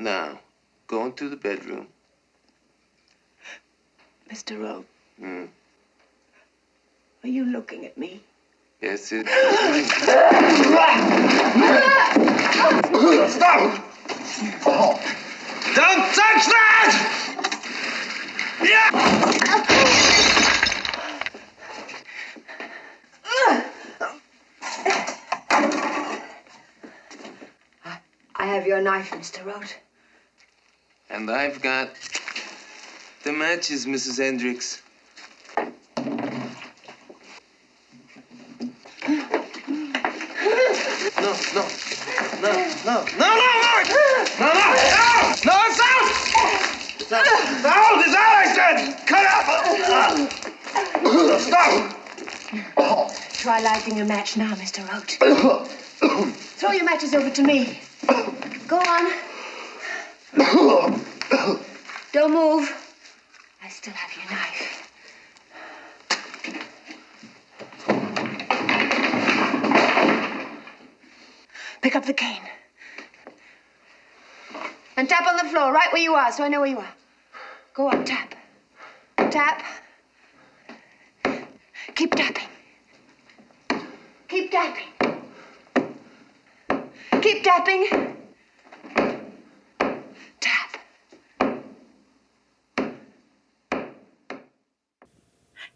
Now, go into the bedroom. Mr. Roat. Are you looking at me? Yes, it Stop! Don't touch that! Yeah! I have your knife, Mr. Roat. And I've got the matches, Mrs. Hendricks. No, it's out! It's out, I said! Cut out! Stop! Try lighting a match now, Mr. Roat. Throw your matches over to me. Go on. Don't move. I still have your knife. Pick up the cane. And tap on the floor, right where you are, so I know where you are. Go on, tap. Tap. Keep tapping. Keep tapping. Keep tapping. Tap.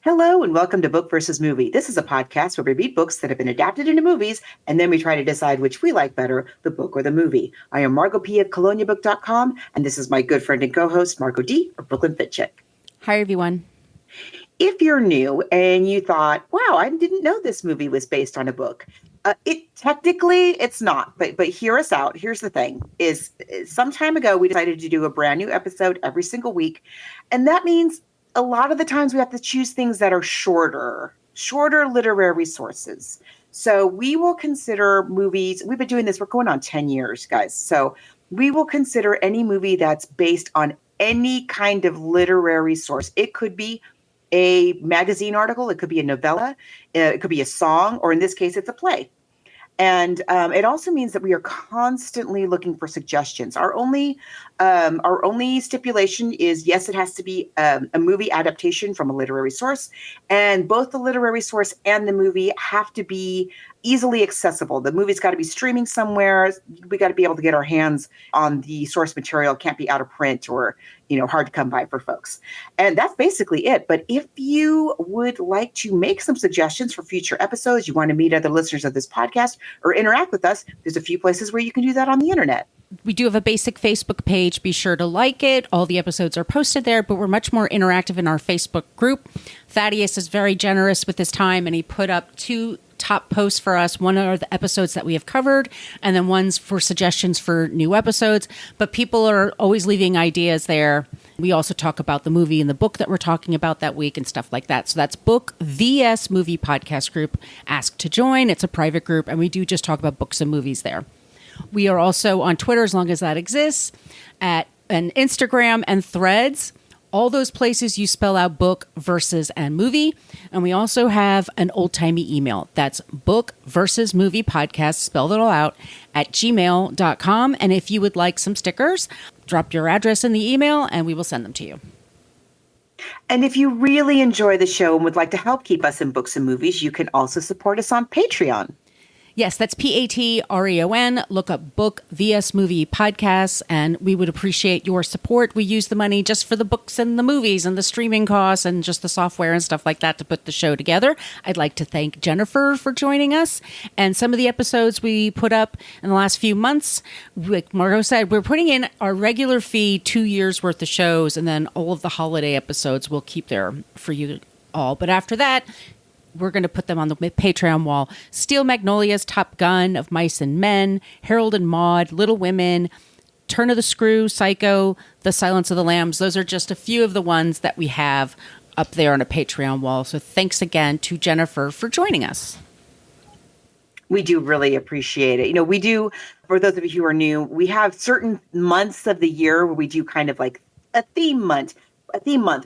Hello and welcome to Book versus Movie. This is a podcast where we read books that have been adapted into movies, and then we try to decide which we like better, the book or the movie. I am Margot P. of coloniabook.com, and this is my good friend and co-host, Margot D. of Brooklyn Fit Chick. Hi, everyone. If you're new and you thought, wow, I didn't know this movie was based on a book, it's not, but hear us out. Here's the thing is some time ago, we decided to do a brand new episode every single week. And that means a lot of the times we have to choose things that are shorter literary sources. So we will consider movies. We've been doing this. We're going on 10 years, guys. So we will consider any movie that's based on any kind of literary source. It could be a magazine article. It could be a novella. It could be a song, or in this case, it's a play. And it also means that we are constantly looking for suggestions. Our only stipulation is, yes, it has to be a movie adaptation from a literary source. And both the literary source and the movie have to be easily accessible. The movie's got to be streaming somewhere. We got to be able to get our hands on the source material. It can't be out of print or, hard to come by for folks. And that's basically it. But if you would like to make some suggestions for future episodes, you want to meet other listeners of this podcast or interact with us, there's a few places where you can do that on the internet. We do have a basic Facebook page. Be sure to like it. All the episodes are posted there, but we're much more interactive in our Facebook group. Thaddeus is very generous with his time, and he put up 2 top posts for us. One are the episodes that we have covered, and then one's for suggestions for new episodes. But people are always leaving ideas there. We also talk about the movie and the book that we're talking about that week and stuff like that. So that's Book VS Movie Podcast Group. Ask to join. It's a private group, and we do just talk about books and movies there. We are also on Twitter, as long as that exists, and Instagram and Threads. All those places you spell out book versus and movie. And we also have an old-timey email. That's book versus movie podcast, spelled it all out, at gmail.com. And if you would like some stickers, drop your address in the email and we will send them to you. And if you really enjoy the show and would like to help keep us in books and movies, you can also support us on Patreon. Yes, that's Patreon. Look up Book VS Movie Podcasts, and we would appreciate your support. We use the money just for the books and the movies and the streaming costs and just the software and stuff like that to put the show together. I'd like to thank Jennifer for joining us. And some of the episodes we put up in the last few months, like Margot said, we're putting in our regular fee 2 years worth of shows, and then all of the holiday episodes we'll keep there for you all. But after that, we're going to put them on the Patreon wall. Steel Magnolias, Top Gun, Of Mice and Men, Harold and Maude, Little Women, Turn of the Screw, Psycho, The Silence of the Lambs. Those are just a few of the ones that we have up there on a Patreon wall. So thanks again to Jennifer for joining us. We do really appreciate it. We do, for those of you who are new, we have certain months of the year where we do kind of like a theme month.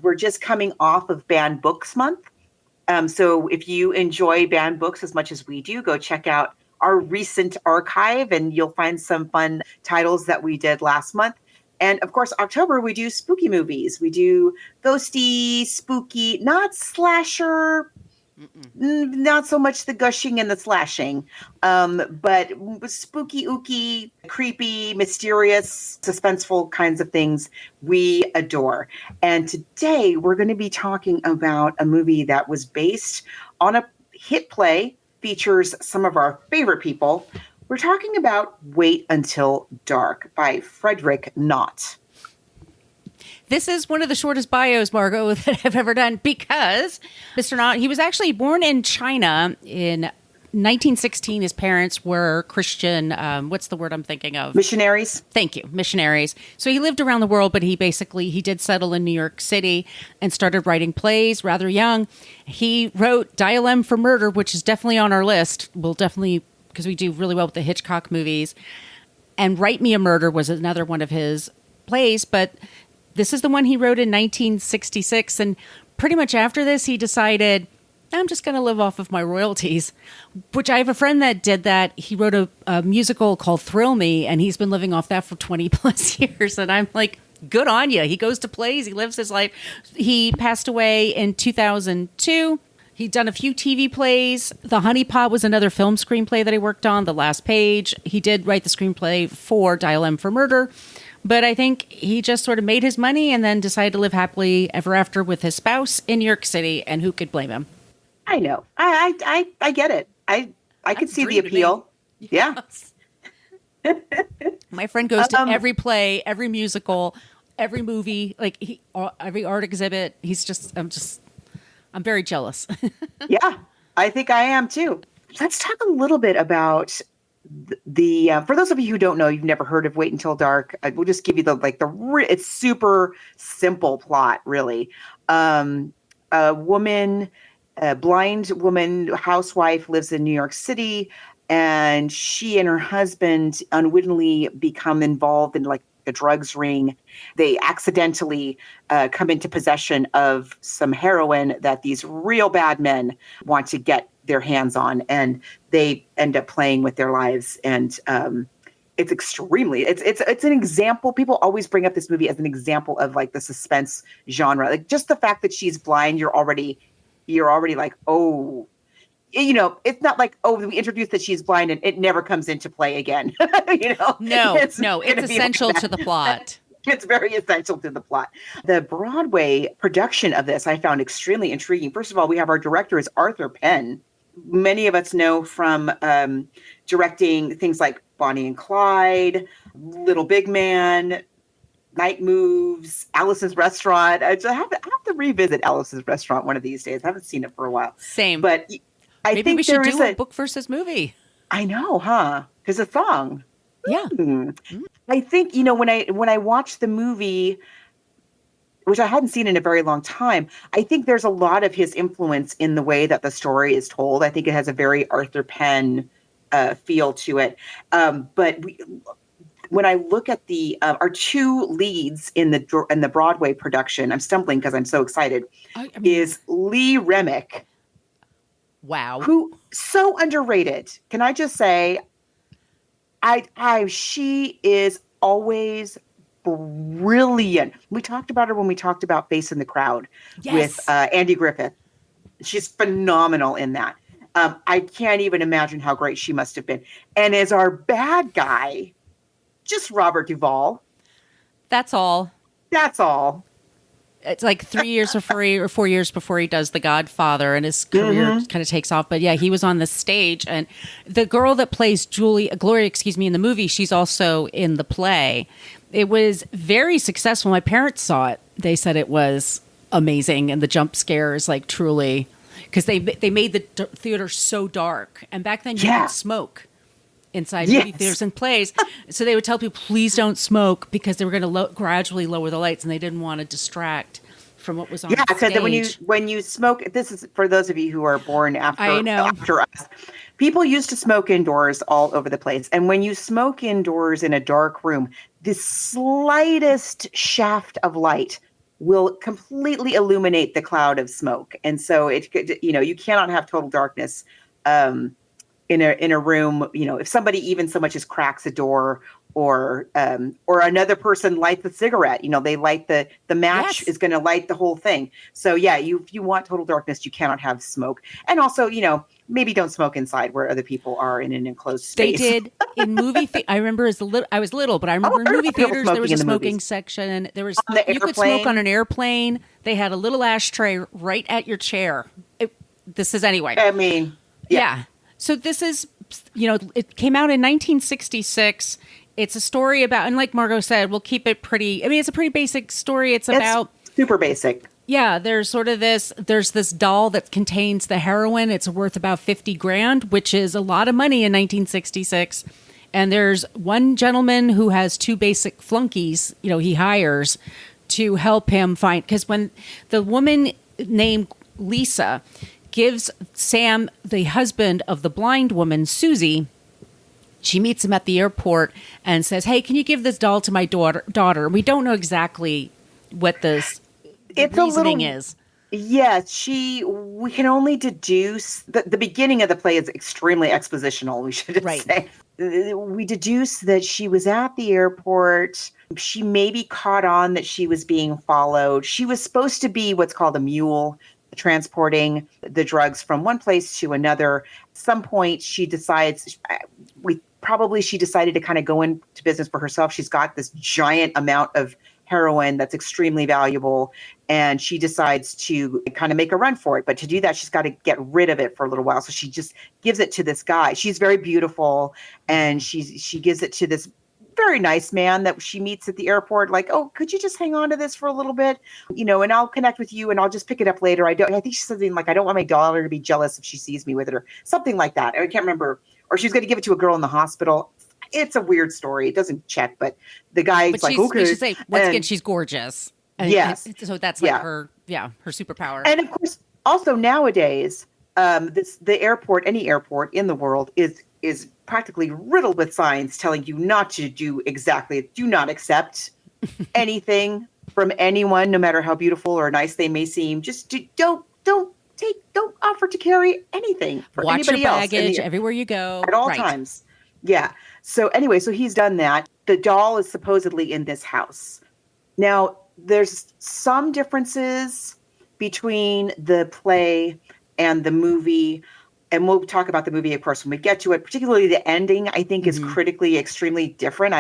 We're just coming off of Banned Books Month. So if you enjoy banned books as much as we do, go check out our recent archive and you'll find some fun titles that we did last month. And of course, October, we do spooky movies. We do ghosty, spooky, not slasher, not so much the gushing and the slashing, but spooky, ooky, creepy, mysterious, suspenseful kinds of things we adore. And today we're going to be talking about a movie that was based on a hit play, features some of our favorite people. We're talking about Wait Until Dark by Frederick Knott. This is one of the shortest bios, Margot, that I've ever done because Mr. Knott, he was actually born in China in 1916. His parents were Christian, what's the word I'm thinking of? Missionaries. Thank you, missionaries. So he lived around the world, but he did settle in New York City and started writing plays rather young. He wrote Dial-M for Murder, which is definitely on our list. We'll definitely, because we do really well with the Hitchcock movies. And Write Me a Murder was another one of his plays, but this is the one he wrote in 1966. And pretty much after this, he decided, I'm just going to live off of my royalties, which I have a friend that did that. He wrote a musical called Thrill Me, and he's been living off that for 20 plus years. And I'm like, good on you. He goes to plays. He lives his life. He passed away in 2002. He'd done a few TV plays. The Honey Pot was another film screenplay that he worked on, The Last Page. He did write the screenplay for Dial-M for Murder. But I think he just sort of made his money and then decided to live happily ever after with his spouse in New York City. And who could blame him? I know. I get it. I could see the appeal. Yes. Yeah. My friend goes to every play, every musical, every movie, every art exhibit. I'm very jealous. Yeah, I think I am too. Let's talk a little bit about for those of you who don't know, you've never heard of Wait Until Dark. We'll just give you it's super simple plot, really. A blind woman, housewife, lives in New York City, and she and her husband unwittingly become involved in a drugs ring. They accidentally come into possession of some heroin that these real bad men want to get their hands on, and they end up playing with their lives. And it's an example. People always bring up this movie as an example of the suspense genre. Just the fact that she's blind, you're already like, oh, it's not like, oh, we introduced that she's blind and it never comes into play again. No, it's essential to the plot. It's very essential to the plot. The Broadway production of this I found extremely intriguing. First of all, we have our director is Arthur Penn. Many of us know from directing things like Bonnie and Clyde, Little Big Man, Night Moves, Alice's Restaurant. I have to revisit Alice's Restaurant one of these days. I haven't seen it for a while. Same. But Maybe we should do a book versus movie. I know, huh? Because a song. Yeah. I think, when I watched the movie, which I hadn't seen in a very long time, I think there's a lot of his influence in the way that the story is told. I think it has a very Arthur Penn feel to it. But when I look at our two leads in the Broadway production, I'm stumbling because I'm so excited, is Lee Remick. Wow. Who so underrated. Can I just say, she is always brilliant. We talked about her when we talked about Face in the Crowd with Andy Griffith. She's phenomenal in that. I can't even imagine how great she must have been. And as our bad guy, just Robert Duvall. That's all. It's like 3 years or 4 years before he does The Godfather, and his career kind of takes off. But yeah, he was on the stage, and the girl that plays Gloria, in the movie, she's also in the play. It was very successful. My parents saw it. They said it was amazing, and the jump scares, truly, because they made the theater so dark, and back then you could smoke inside movie theaters and plays. So they would tell people, please don't smoke, because they were going to gradually lower the lights, and they didn't want to distract from what was on the stage. Yeah, because when you smoke, this is for those of you who are born after us. People used to smoke indoors all over the place. And when you smoke indoors in a dark room, the slightest shaft of light will completely illuminate the cloud of smoke. And so you cannot have total darkness in a room. If somebody even so much as cracks a door or another person lights a cigarette. They light the match Yes. is going to light the whole thing. So yeah, if you want total darkness, you cannot have smoke. And also, maybe don't smoke inside where other people are in an enclosed They space. did in movie. I remember I was little, but I remember in movie people theaters there was a smoking in the smoking movies. section. There was On the you could smoke airplane. on an airplane. They had a little ashtray right at your chair. This is anyway. I mean, Yeah. So this is, it came out in 1966. It's a story about, and like Margot said, we'll keep it pretty. I mean, it's a pretty basic story. It's about super basic. Yeah, there's this doll that contains the heroin. It's worth about $50,000, which is a lot of money in 1966. And there's one gentleman who has two basic flunkies, he hires to help him find, because when the woman named Lisa gives Sam, the husband of the blind woman, Susie, she meets him at the airport and says, "Hey, can you give this doll to my daughter?" We don't know exactly what the reasoning is. Yes, we can only deduce the beginning of the play is extremely expositional, we should say. We deduce that she was at the airport. She maybe caught on that she was being followed. She was supposed to be what's called a mule, transporting the drugs from one place to another. At some point, she decided to kind of go into business for herself. She's got this giant amount of heroin that's extremely valuable, and she decides to kind of make a run for it. But to do that, she's got to get rid of it for a little while. So she just gives it to this guy. She's very beautiful, and she gives it to this very nice man that she meets at the airport. Like, "Oh, could you just hang on to this for a little bit, and I'll connect with you, and I'll just pick it up later. I think she said something like, I don't want my daughter to be jealous if she sees me with it," or something like that. I can't remember. Or she's going to give it to a girl in the hospital. It's a weird story. It doesn't check, but the guy's like, okay. We should say, once again, she's gorgeous. Yes. So that's like her superpower. And of course, also nowadays, the airport, any airport in the world is practically riddled with signs telling you not to do not accept anything from anyone, no matter how beautiful or nice they may seem. Just don't offer to carry anything for Watch anybody your else baggage everywhere you go at all times. Yeah. So anyway, so he's done that. The doll is supposedly in this house. Now, there's some differences between the play and the movie. And we'll talk about the movie, of course, when we get to it. Particularly the ending, I think, is critically extremely different.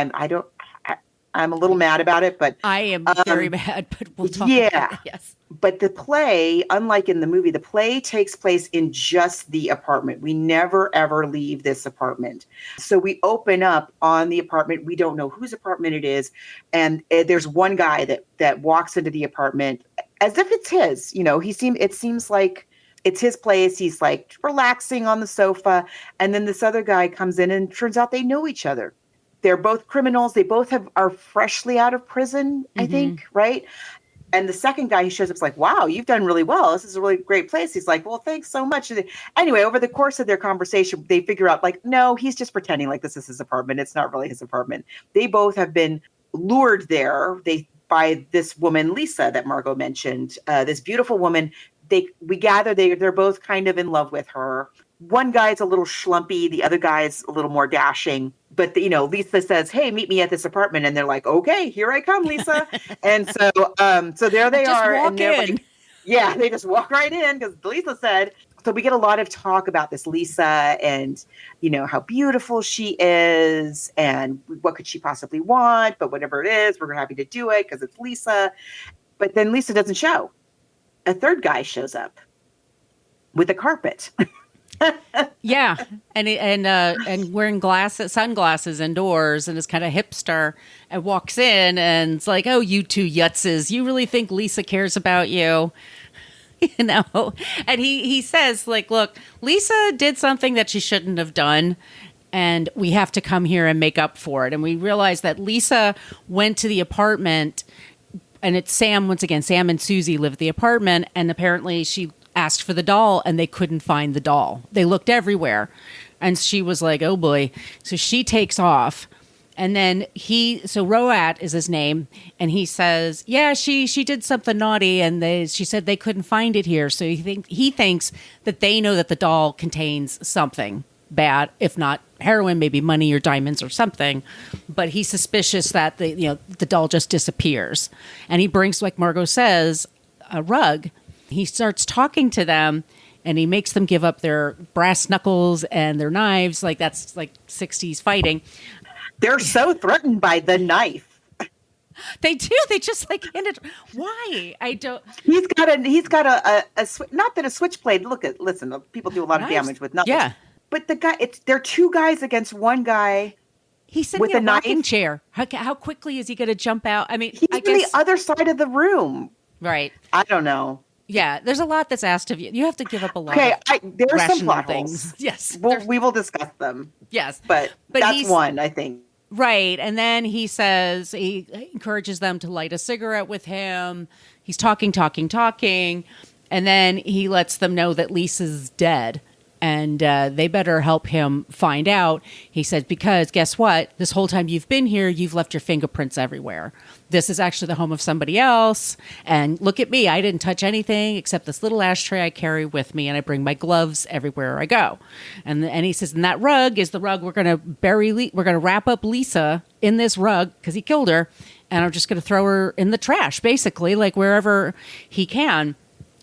I'm a little mad about it, but I am very mad. But we'll talk. Yeah, about it. Yes. But the play, unlike in the movie, the play takes place in just the apartment. We never ever leave this apartment. So we open up on the apartment. We don't know whose apartment it is, and there's one guy that walks into the apartment as if it's his. It seems like it's his place. He's like relaxing on the sofa. And then this other guy comes in, and turns out they know each other. They're both criminals. They both are freshly out of prison, I think, right? And the second guy who shows up is like, "Wow, you've done really well. This is a really great place." He's like, "Well, thanks so much." Anyway, over the course of their conversation, they figure out like, no, he's just pretending like this is his apartment. It's not really his apartment. They both have been lured there by this woman, Lisa, that Margot mentioned, this beautiful woman. We gather they're both kind of in love with her. One guy's a little schlumpy. The other guy's a little more dashing. But, Lisa says, "Hey, meet me at this apartment." And they're like, "Okay, here I come, Lisa." And so there they are. Walk and they're in. like, yeah, they just walk right in because Lisa said. So we get a lot of talk about this Lisa and, how beautiful she is and what could she possibly want. But whatever it is, we're happy to do it because it's Lisa. But then Lisa doesn't show. A third guy shows up with a carpet. Yeah, and wearing sunglasses indoors, and is kind of hipster, and walks in and it's like, "Oh, you two yutzes, you really think Lisa cares about you?" And he says, like, "Look, Lisa did something that she shouldn't have done, and we have to come here and make up for it." And we realize that Lisa went to the apartment, and it's Sam once again. Sam and Susie live at the apartment, and apparently she asked for the doll and they couldn't find the doll. They looked everywhere. And she was like, "Oh boy." So she takes off. And then Roat is his name. And he says, "Yeah, she did something naughty. And she said they couldn't find it here." So he thinks that they know that the doll contains something. bad, if not heroin, maybe money or diamonds or something. But he's suspicious that the doll just disappears. And he brings, like Margot says, a rug. He starts talking to them, and he makes them give up their brass knuckles and their knives. Like, that's like 60s fighting. They're so threatened by the knife. They do. They just like hand it. Why? I don't. He's got a not that a switchblade. Listen, people do a lot of damage with knives. Yeah. But they're two guys against one guy. He's sitting with in a a rocking knife. chair. How quickly is he going to jump out? I mean, He's I on guess the other side of the room. right. I don't know. Yeah, there's a lot that's asked of you. You have to give up a lot. Okay, of there are some rational plot things. holes. Yes, We will discuss them. yes, But that's one, I think. Right. And then he says he encourages them to light a cigarette with him. He's talking. And then he lets them know that Lisa's dead and they better help him find out. He says, because guess what? This whole time you've been here, you've left your fingerprints everywhere. This is actually the home of somebody else. And look at me. I didn't touch anything except this little ashtray I carry with me, and I bring my gloves everywhere I go. And he says, and that rug is the rug we're going to we're going to wrap up Lisa in this rug because he killed her. And I'm just going to throw her in the trash, basically, like wherever he can.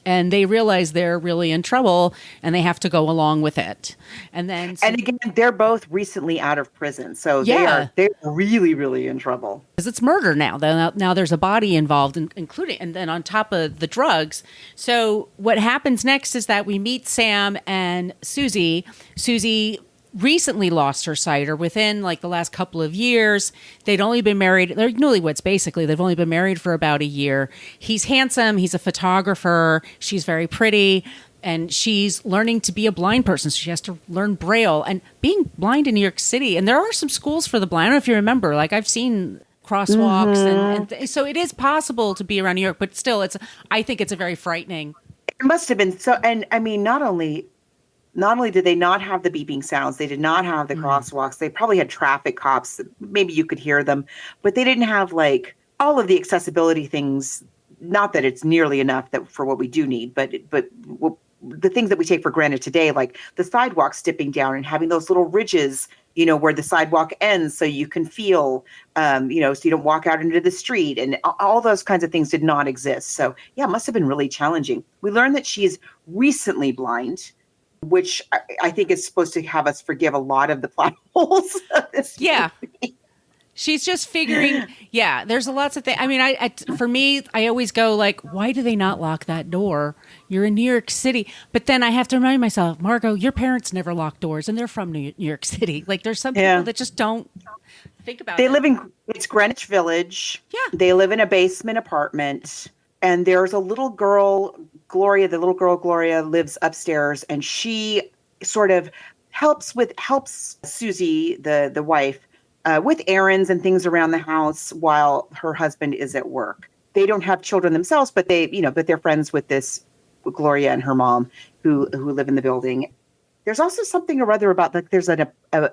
And they realize they're really in trouble, and they have to go along with it. And then, and again, they're both recently out of prison, so Yeah. they're really, really in trouble. because it's murder now. Now there's a body involved, including, and then on top of the drugs. So what happens next is that we meet Sam and Susie. Susie recently lost her sight, or within like the last couple of years. They'd only been married, they're newlyweds basically. They've only been married for about a year. He's handsome, he's a photographer, she's very pretty, and she's learning to be a blind person. So she has to learn Braille. And being blind in New York City, and there are some schools for the blind. I don't know if you remember, like I've seen crosswalks and so it is possible to be around New York, but still I think it's a very frightening. It must have been so, and I mean, not only did they not have the beeping sounds, they did not have the crosswalks, they probably had traffic cops, maybe you could hear them, but they didn't have like all of the accessibility things. Not that it's nearly enough for what we do need, but the things that we take for granted today, like the sidewalks dipping down and having those little ridges, where the sidewalk ends so you can feel, so you don't walk out into the street, and all those kinds of things did not exist. So yeah, it must have been really challenging. We learned that she's recently blind, which I think is supposed to have us forgive a lot of the plot holes of this movie. She's just figuring, there's lots of things. I mean, for me, I always go like, why do they not lock that door? You're in New York City. But then I have to remind myself, Margot, your parents never lock doors, and they're from New York City. Like, there's some people that just don't think about it. They live it's Greenwich Village. Yeah. They live in a basement apartment, and there's a little girl, Gloria, lives upstairs, and she sort of helps Susie, the wife, with errands and things around the house while her husband is at work. They don't have children themselves, but they're friends with this Gloria and her mom who live in the building. There's also something or other about like there's an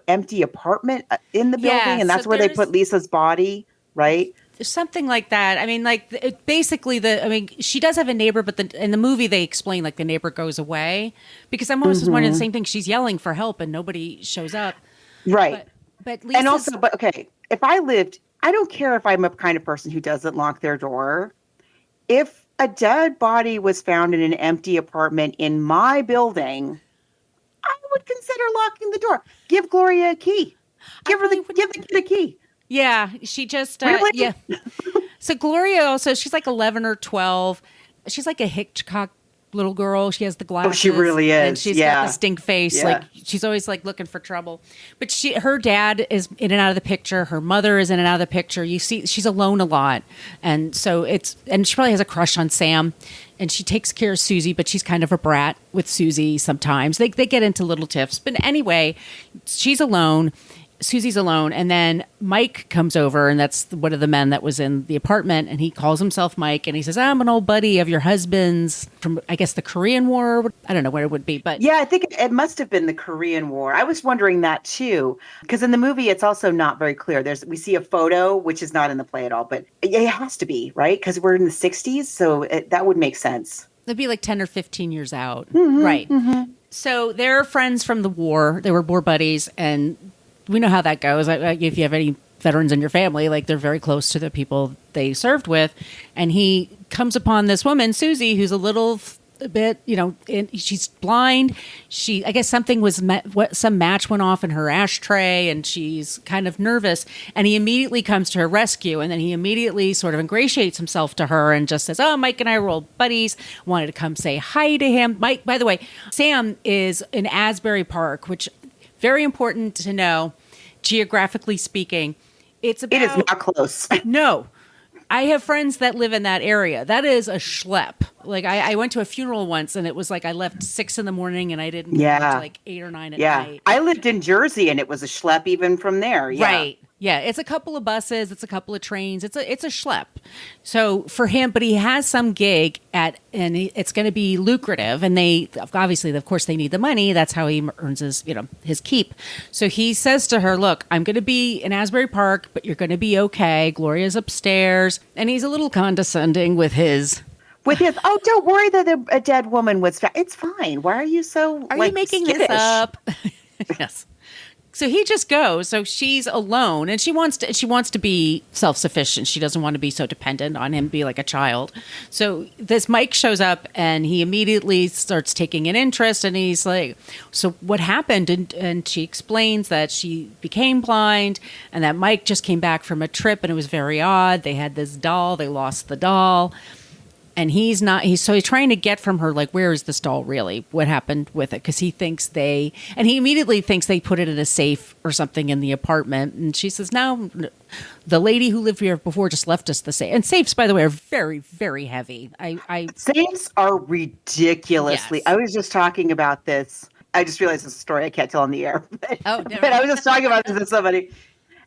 empty apartment in the building, and that's where they put Lisa's body, right? There's something like that. I mean, like she does have a neighbor, but in the movie they explain like the neighbor goes away because I'm almost wondering the same thing. She's yelling for help and nobody shows up. Right. But Lisa's, okay, if I don't care if I'm a kind of person who doesn't lock their door. If a dead body was found in an empty apartment in my building, I would consider locking the door. Give Gloria a key. Give the kid a key. Yeah, she just Really? yeah. So Gloria also, she's like 11 or 12. She's like a Hitchcock little girl. She has the glasses. Oh, she really is. And she's got the stink face. Yeah. Like she's always like looking for trouble. But her dad is in and out of the picture. Her mother is in and out of the picture. You see, she's alone a lot, and so and she probably has a crush on Sam, and she takes care of Susie, but she's kind of a brat with Susie sometimes. They get into little tiffs, but anyway, she's alone. Susie's alone, and then Mike comes over, and that's one of the men that was in the apartment, and he calls himself Mike, and he says, I'm an old buddy of your husband's from, I guess, the Korean War. I don't know what it would be, but... Yeah, I think it must have been the Korean War. I was wondering that, too, because in the movie, it's also not very clear. We see a photo, which is not in the play at all, but it has to be, right? Because we're in the 60s, so that would make sense. It'd be like 10 or 15 years out. Right. So they're friends from the war. They were war buddies, and we know how that goes. If you have any veterans in your family, like they're very close to the people they served with. And he comes upon this woman, Susie, who's a bit, she's blind. I guess something was some match went off in her ashtray, and she's kind of nervous. And he immediately comes to her rescue, and then he immediately sort of ingratiates himself to her and just says, "Oh, Mike and I were old buddies. Wanted to come say hi to him." Mike, by the way, Sam is in Asbury Park, which very important to know, geographically speaking. It is not close. No. I have friends that live in that area. That is a schlep. Like I went to a funeral once, and it was like I left 6 a.m. and I didn't get until like 8 or 9 at night. I lived in Jersey, and it was a schlep even from there. Yeah. Right. Yeah, it's a couple of buses, it's a couple of trains, it's a schlep. So for him, but he has some gig it's going to be lucrative, and they obviously, of course, they need the money. That's how he earns his keep. So he says to her, "Look, I'm going to be in Asbury Park, but you're going to be okay. Gloria's upstairs," and he's a little condescending with his. Oh, don't worry that a dead woman was. It's fine. Why are you so? Are you making skittish? this up? Yes. So he just goes. So she's alone, and she wants to be self-sufficient. She doesn't want to be so dependent on him, be like a child. So this Mike shows up, and he immediately starts taking an interest, and he's like, "So what happened?" And she explains that she became blind, and that Mike just came back from a trip, and it was very odd. They had this doll. They lost the doll. And he's trying to get from her, like, where is this doll really? What happened with it? Because he immediately thinks they put it in a safe or something in the apartment. And she says, "No, the lady who lived here before just left us the safe." And safes, by the way, are very, very heavy. Safes are ridiculously. Yes. I was just talking about this. I just realized it's a story I can't tell on the air. But I was just talking about this with somebody.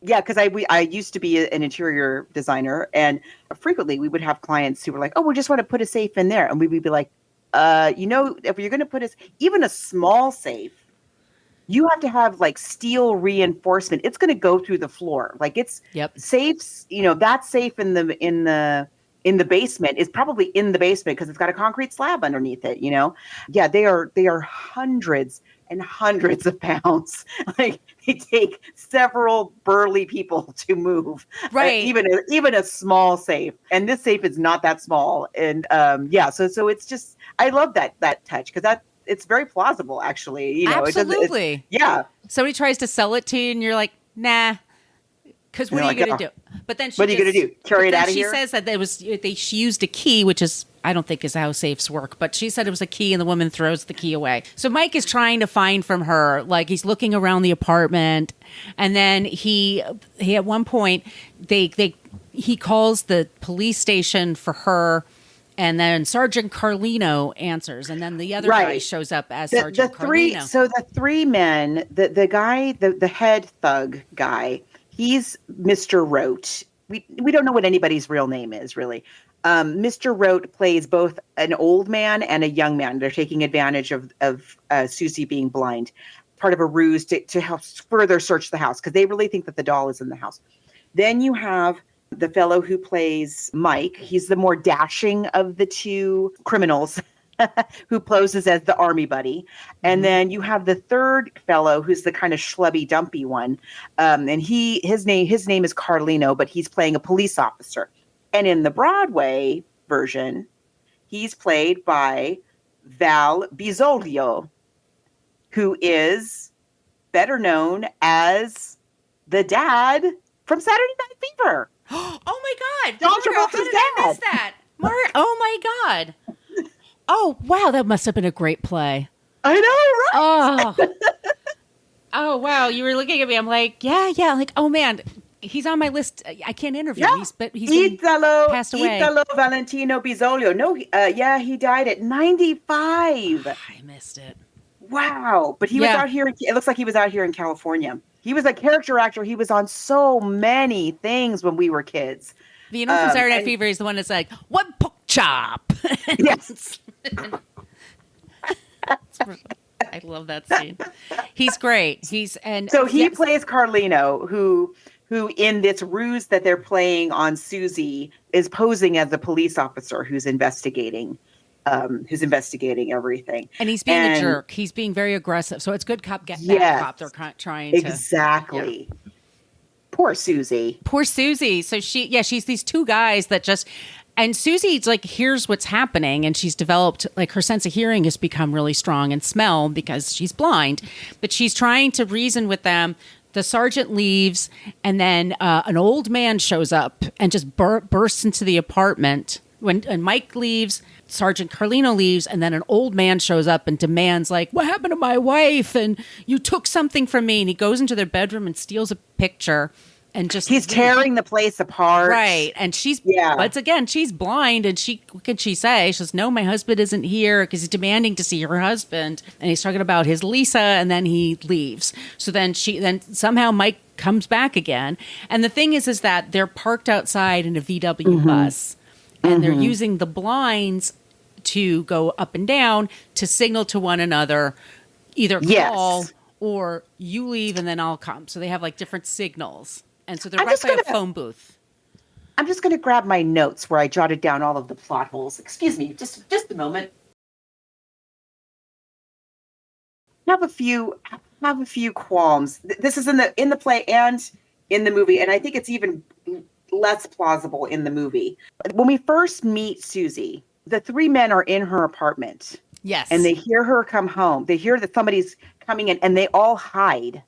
Yeah, because I used to be an interior designer, and frequently we would have clients who were like, "Oh, we just want to put a safe in there," and we would be like, if you're going to put even a small safe, you have to have like steel reinforcement. It's going to go through the floor. Like safes. That safe in the basement is probably in the basement because it's got a concrete slab underneath it. Yeah, they are hundreds and hundreds of pounds. Like they take several burly people to move, right? Even a small safe, and this safe is not that small. And so it's just, I love that touch because it's very plausible, actually. Absolutely, Somebody tries to sell it to you, and you're like, "Nah." Because what are you going to do? But then what are you going to do? Carry it out of here? She says that she used a key, which is, I don't think is how safes work. But she said it was a key, and the woman throws the key away. So Mike is trying to find from her, like he's looking around the apartment, and then he at one point he calls the police station for her. And then Sergeant Carlino answers, and then the other guy shows up as Sergeant Carlino. So the three men, the guy, the head thug guy, he's Mr. Roat. We don't know what anybody's real name is, really. Mr. Roat plays both an old man and a young man. They're taking advantage of Susie being blind, part of a ruse to help further search the house because they really think that the doll is in the house. Then you have the fellow who plays Mike. He's the more dashing of the two criminals who poses as the army buddy. And then you have the third fellow who's the kind of schlubby dumpy one. And his name is Carlino, but he's playing a police officer. And in the Broadway version, he's played by Val Bisoglio, who is better known as the dad from Saturday Night Fever. Oh my God! John Travolta's did I miss that? Oh my God! Oh wow, that must have been a great play. I know, right? Oh wow! You were looking at me. I'm like, yeah. Like, oh man, he's on my list. I can't interview him, but he's passed away. Italo Valentino Bisoglio. No, he died at 95. I missed it. Wow, but he was out here. It looks like he was out here in California. He was a character actor. He was on so many things when we were kids. You know, from Saturday Night Fever, he's the one that's like, "One pork chop." Yes. I love that scene. He's great. He plays Carlino, who in this ruse that they're playing on Susie is posing as the police officer who's investigating. who's investigating everything. And he's being a jerk. He's being very aggressive. So it's good cop, bad cop. They're trying to. Exactly. Yeah. Poor Susie. Poor Susie. So she's these two guys that just, and Susie's like, here's what's happening. And she's developed, like, her sense of hearing has become really strong and smell because she's blind. But she's trying to reason with them. The sergeant leaves, and then an old man shows up and just bursts into the apartment. When Mike leaves, Sergeant Carlino leaves, and then an old man shows up and demands, like, what happened to my wife? And you took something from me. And he goes into their bedroom and steals a picture. And he's tearing the place apart. Right. And once again, she's blind. And what can she say? She says, no, my husband isn't here, because he's demanding to see her husband. And he's talking about his Lisa, and then he leaves. So then somehow Mike comes back again. And the thing is that they're parked outside in a VW bus, and they're using the blinds to go up and down to signal to one another, either call or you leave and then I'll come. So they have like different signals. And so they're right by a phone booth. I'm just going to grab my notes where I jotted down all of the plot holes. Excuse me, just a moment. I have a few qualms. This is in the play and in the movie, and I think it's even less plausible in the movie. When we first meet Susie, the three men are in her apartment. Yes. And they hear her come home. They hear that somebody's coming in, and they all hide.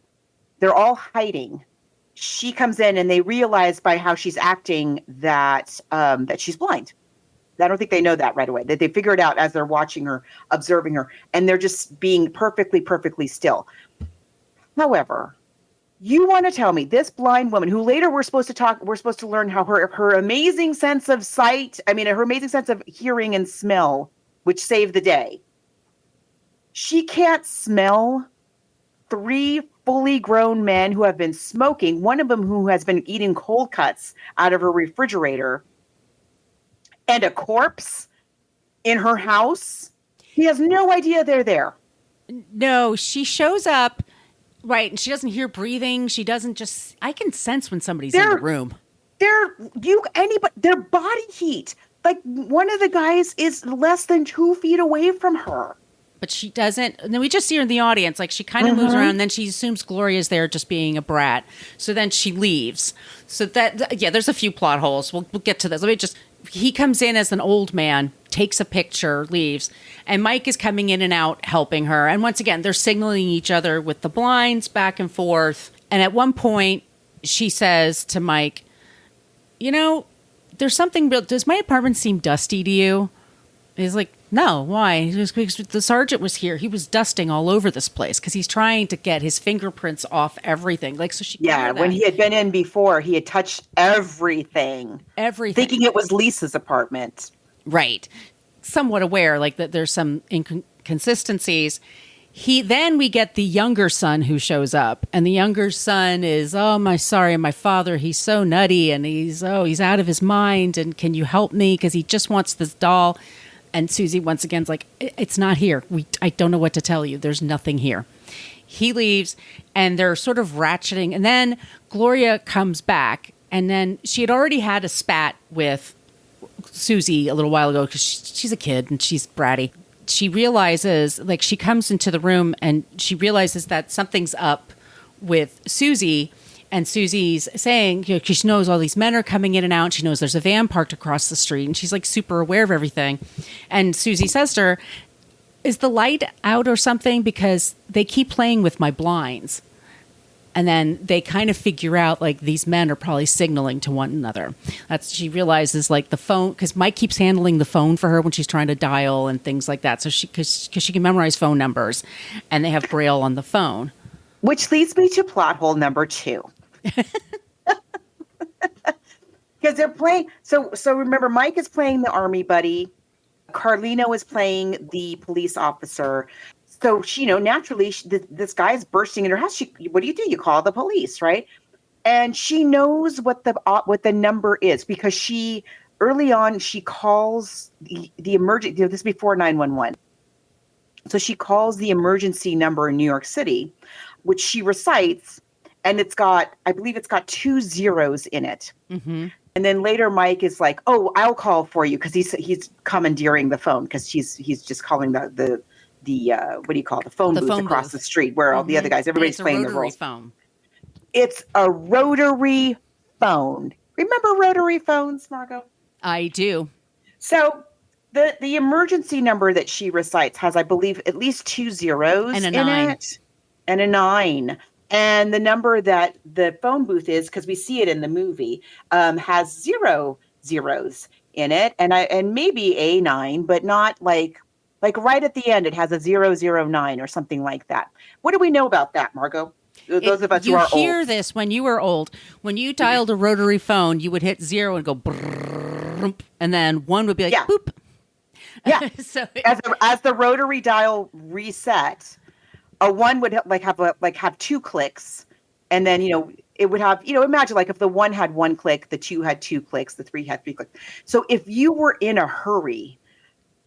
They're all hiding. She comes in, and they realize by how she's acting that she's blind. I don't think they know that right away. That they figure it out as they're watching her, observing her, and they're just being perfectly still. However, you want to tell me this blind woman, who later we're supposed to learn how her amazing sense of sight, her amazing sense of hearing and smell, which saved the day. She can't smell 3 fully grown men who have been smoking, one of them who has been eating cold cuts out of her refrigerator, and a corpse in her house. He has no idea they're there. No, she shows up, right, and she doesn't hear breathing. She doesn't just... I can sense when somebody's in the room. Their body heat. Like, one of the guys is less than 2 feet away from her. But she doesn't. And then we just see her in the audience. Like, she kind of moves around, and then she assumes Gloria's there just being a brat. So then she leaves. So there's a few plot holes. We'll get to this. He comes in as an old man, takes a picture, leaves. And Mike is coming in and out, helping her. And once again, they're signaling each other with the blinds back and forth. And at one point, she says to Mike, there's something real. Does my apartment seem dusty to you? He's like, no, why? Because the sergeant was here. He was dusting all over this place because he's trying to get his fingerprints off everything. Like, so she. Yeah, when he had been in before, he had touched everything. Thinking it was Lisa's apartment. Right. Somewhat aware, like, that there's some inconsistencies. Then we get the younger son who shows up, and the younger son is, my father, he's so nutty, and he's out of his mind, and can you help me? Because he just wants this doll. And Susie once again is like, it's not here. I don't know what to tell you. There's nothing here. He leaves, and they're sort of ratcheting. And then Gloria comes back, and then she had already had a spat with Susie a little while ago because she's a kid and she's bratty. She realizes, like, she comes into the room and she realizes that something's up with Susie. And Susie's saying, she knows all these men are coming in and out. And she knows there's a van parked across the street. And she's like super aware of everything. And Susie says to her, is the light out or something? Because they keep playing with my blinds. And then they kind of figure out, like, these men are probably signaling to one another. She realizes, like, the phone, because Mike keeps handling the phone for her when she's trying to dial and things like that. So because she can memorize phone numbers, and they have Braille on the phone. Which leads me to plot hole number 2. Because they're playing. So remember, Mike is playing the army buddy. Carlino is playing the police officer. So she, naturally, this guy's bursting in her house. What do? You call the police, right? And she knows what the number is because she early on she calls the emergency. This is before 911. So she calls the emergency number in New York City, which she recites. And I believe it's got 2 zeros in it. Mm-hmm. And then later Mike is like, "Oh, I'll call for you," because he's commandeering the phone because he's just calling the what do you call it? The phone booth across the street where all the other guys, everybody's playing their roles. Phone. It's a rotary phone. Remember rotary phones, Margot? I do. So the emergency number that she recites has, I believe, at least 2 zeros and a in 9. it, and a 9. And the number that the phone booth is, because we see it in the movie, has 0 zeros in it, and maybe a 9, but not like right at the end. It has a 009 or something like that. What do we know about that, Margot? Those of us who are old. You hear this when you were old. When you dialed a rotary phone, you would hit 0 and go brrrr, and then 1 would be like boop. Yeah. So as the rotary dial reset, a 1 would have 2 clicks, and then it would have imagine like if the 1 had 1 click, the 2 had 2 clicks, the 3 had 3 clicks. So if you were in a hurry,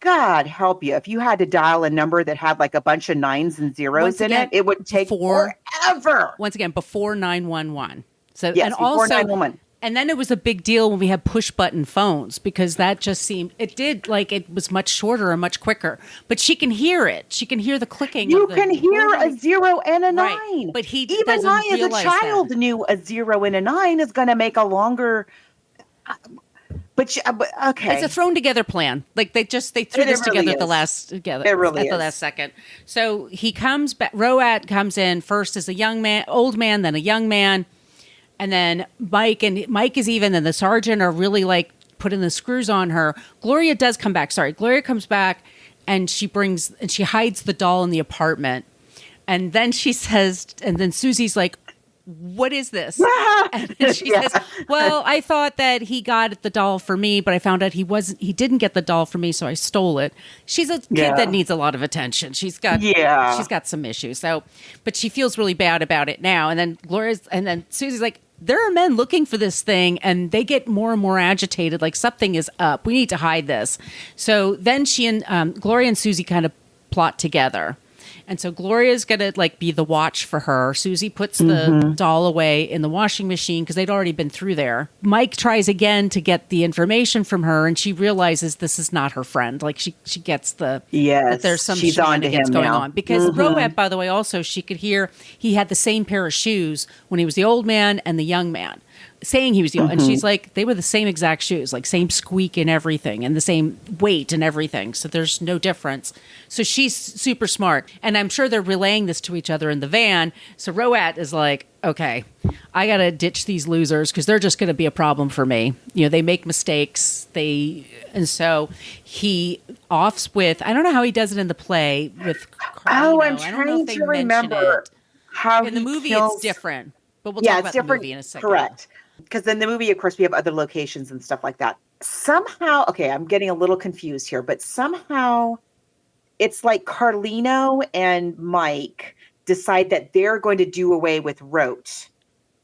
God help you, if you had to dial a number that had like a bunch of 9s and zeros in it, it would take forever. Once again, before 911. So yes, and before also 911. And then it was a big deal when we had push button phones, because that just seemed, it was much shorter and much quicker. But she can hear it. She can hear the clicking. You can hear a 0 and a 9. Right. But even I, as a child, knew a 0 and a 9 is going to make a longer. But okay, it's a thrown together plan. Like they threw this together at the last second. So he comes back. Roat comes in first as old man, then a young man. And then Mike is even, and the sergeant are really like putting the screws on her. Gloria does come back. Sorry. Gloria comes back and she hides the doll in the apartment. And then she says, and then Susie's like, "What is this?" And then she says, "Well, I thought that he got the doll for me, but I found out he didn't get the doll for me, so I stole it." She's a kid that needs a lot of attention. She's got some issues. So, but she feels really bad about it now. And then Susie's like, "There are men looking for this thing," and they get more and more agitated, like something is up. We need to hide this. So then she and Gloria and Susy kind of plot together. And so Gloria's going to be the watch for her. Susy puts the doll away in the washing machine because they'd already been through there. Mike tries again to get the information from her, and she realizes this is not her friend. Like she gets that there's some shenanigans going on. Because Roat, by the way, also she could hear he had the same pair of shoes when he was the old man and the young man. Saying he was the old, and she's like, they were the same exact shoes, like same squeak and everything, and the same weight and everything. So there's no difference. So she's super smart, and I'm sure they're relaying this to each other in the van. So Roat is like, okay, I got to ditch these losers because they're just going to be a problem for me. They make mistakes. And so he offs with, I don't know how he does it in the play with Carlino. I'm trying to remember how in the movie kills... it's different. But we'll talk about the movie in a second. Correct. Because in the movie, of course, we have other locations and stuff like that. Somehow, okay, I'm getting a little confused here, but somehow it's like Carlino and Mike decide that they're going to do away with Roat.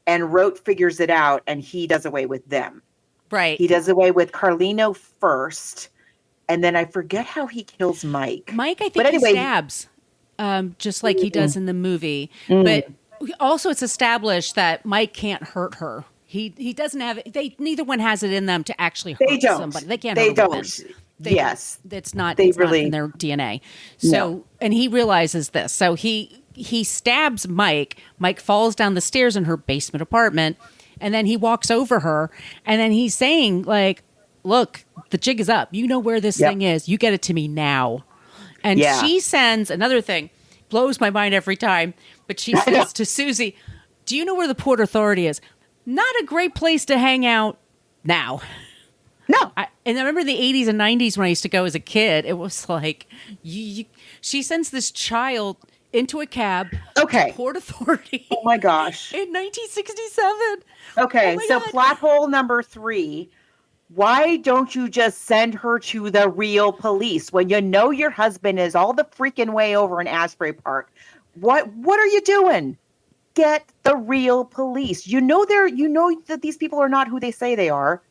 And Roat figures it out, and he does away with them. Right. He does away with Carlino first, and then I forget how he kills Mike. Mike, I think he stabs, just like he does in the movie. But also it's established that Mike can't hurt her. He doesn't have it. Neither one has it in them to actually hurt somebody. They can't hurt a woman. Yes. It's not in their DNA. So, and he realizes this. So he stabs Mike. Mike falls down the stairs in her basement apartment, and then he walks over her, and then he's saying like, "Look, the jig is up. You know where this thing is. You get it to me now." And she sends another thing, blows my mind every time, but she says to Susy, "Do you know where the Port Authority is? Not a great place to hang out now." No. And I remember the 80s and 90s when I used to go as a kid, it was like, she sends this child into a cab to Port Authority. Oh my gosh. In 1967. Okay, so plot hole number 3. Why don't you just send her to the real police when you know your husband is all the freaking way over in Asbury Park? What are you doing? Get the real police. You know that these people are not who they say they are.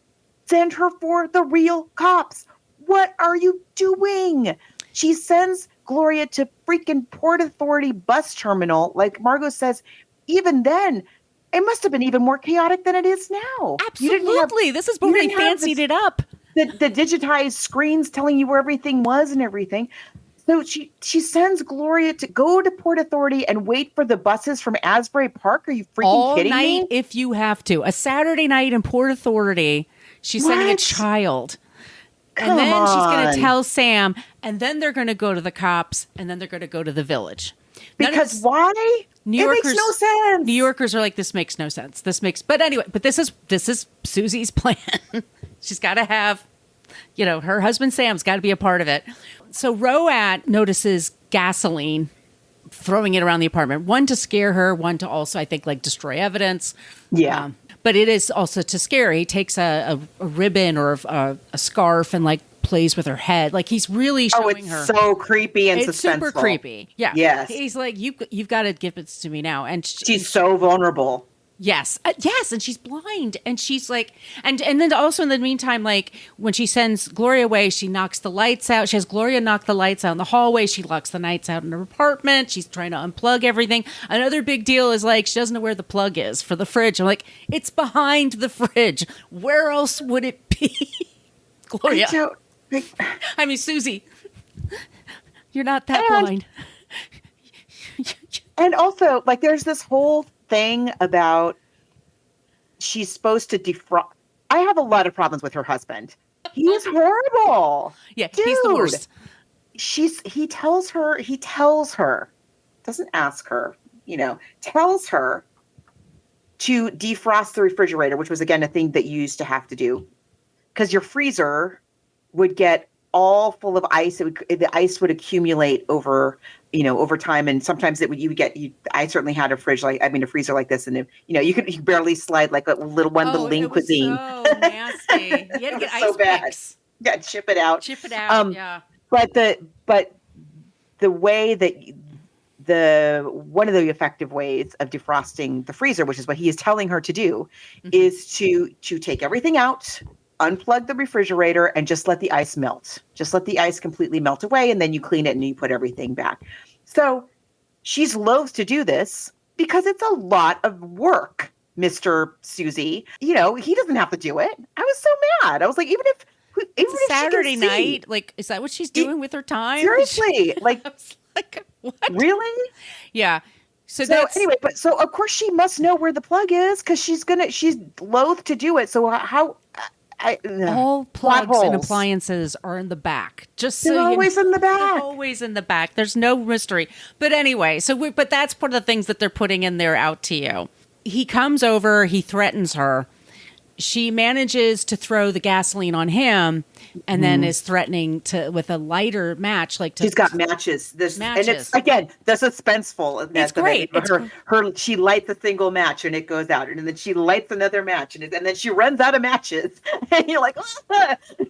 Send her for the real cops. What are you doing? She sends Gloria to freaking Port Authority bus terminal. Like Margos says, even then, it must have been even more chaotic than it is now. Absolutely. This is when they fancied it up. The digitized screens telling you where everything was and everything. So she sends Gloria to go to Port Authority and wait for the buses from Asbury Park. Are you freaking kidding me? All night if you have to. A Saturday night in Port Authority, she's sending a child. And then she's going to tell Sam, and then they're going to go to the cops, and then they're going to go to the village. Because why? It makes no sense. New Yorkers are like, this makes no sense. But anyway, this is Susie's plan. She's got to have, her husband Sam's got to be a part of it. So Roat notices gasoline, throwing it around the apartment. One to scare her, one to also, I think, like destroy evidence. Yeah. But it is also to scare. He takes a ribbon or a scarf and like plays with her head. Like he's really showing her. Oh, it's so creepy and it's suspenseful. Super creepy. Yeah. Yes. He's like, you've got to give it to me now. And she's so vulnerable. Yes. Yes. And she's blind. And she's like, and then also in the meantime, like when she sends Gloria away, she knocks the lights out. She has Gloria knock the lights out in the hallway. She locks the lights out in her apartment. She's trying to unplug everything. Another big deal is like, she doesn't know where the plug is for the fridge. I'm like, it's behind the fridge. Where else would it be? Gloria. I mean, Susie, you're not that blind. And also, like, there's this whole thing about she's supposed to defraud. I have a lot of problems with her husband. He's horrible. Yeah, dude. He's the worst. He tells her, doesn't ask her, tells her to defrost the refrigerator, which was again a thing that you used to have to do because your freezer would get all full of ice. The ice would accumulate over time, and sometimes I certainly had a freezer like this, and you could barely slide like a little Lean Cuisine. So nasty. You had to get ice picks. Yeah, chip it out. Yeah. But the way that one of the effective ways of defrosting the freezer, which is what he is telling her to do, is to take everything out, unplug the refrigerator, and just let the ice melt. Just let the ice completely melt away, and then you clean it and you put everything back. So she's loath to do this because it's a lot of work, Mr. Susie. He doesn't have to do it. I was so mad. I was like, even if Saturday night, like, is that what she's doing with her time? Seriously, like, I was like, what? Really? Yeah. So anyway, so of course she must know where the plug is because she's loath to do it. So how? All plugs and appliances are in the back. They're always in the back. They're always in the back. There's no mystery. But anyway, but that's part of the things that they're putting in there out to you. He comes over. He threatens her. She manages to throw the gasoline on him, and then is threatening with a lighter match. She's got matches. Matches. And it's again the suspenseful. It's great. She lights a single match and it goes out, and then she lights another match, and then she runs out of matches, and you're like,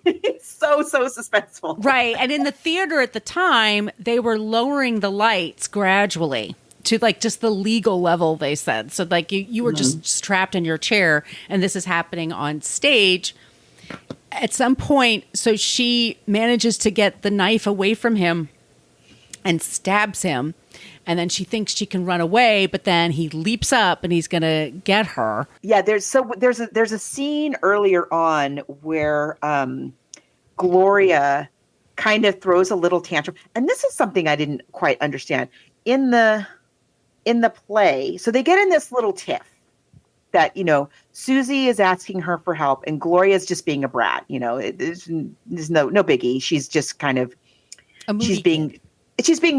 it's so suspenseful. Right. And in the theater at the time, they were lowering the lights gradually to like just the legal level, they said. So like you were just trapped in your chair, and this is happening on stage. At some point, so she manages to get the knife away from him and stabs him. And then she thinks she can run away, but then he leaps up and he's going to get her. Yeah, there's a scene earlier on where Gloria kind of throws a little tantrum. And this is something I didn't quite understand. In the play, so they get in this little tiff that, Susie is asking her for help and Gloria's just being a brat. There's no biggie. She's just kind of, she's being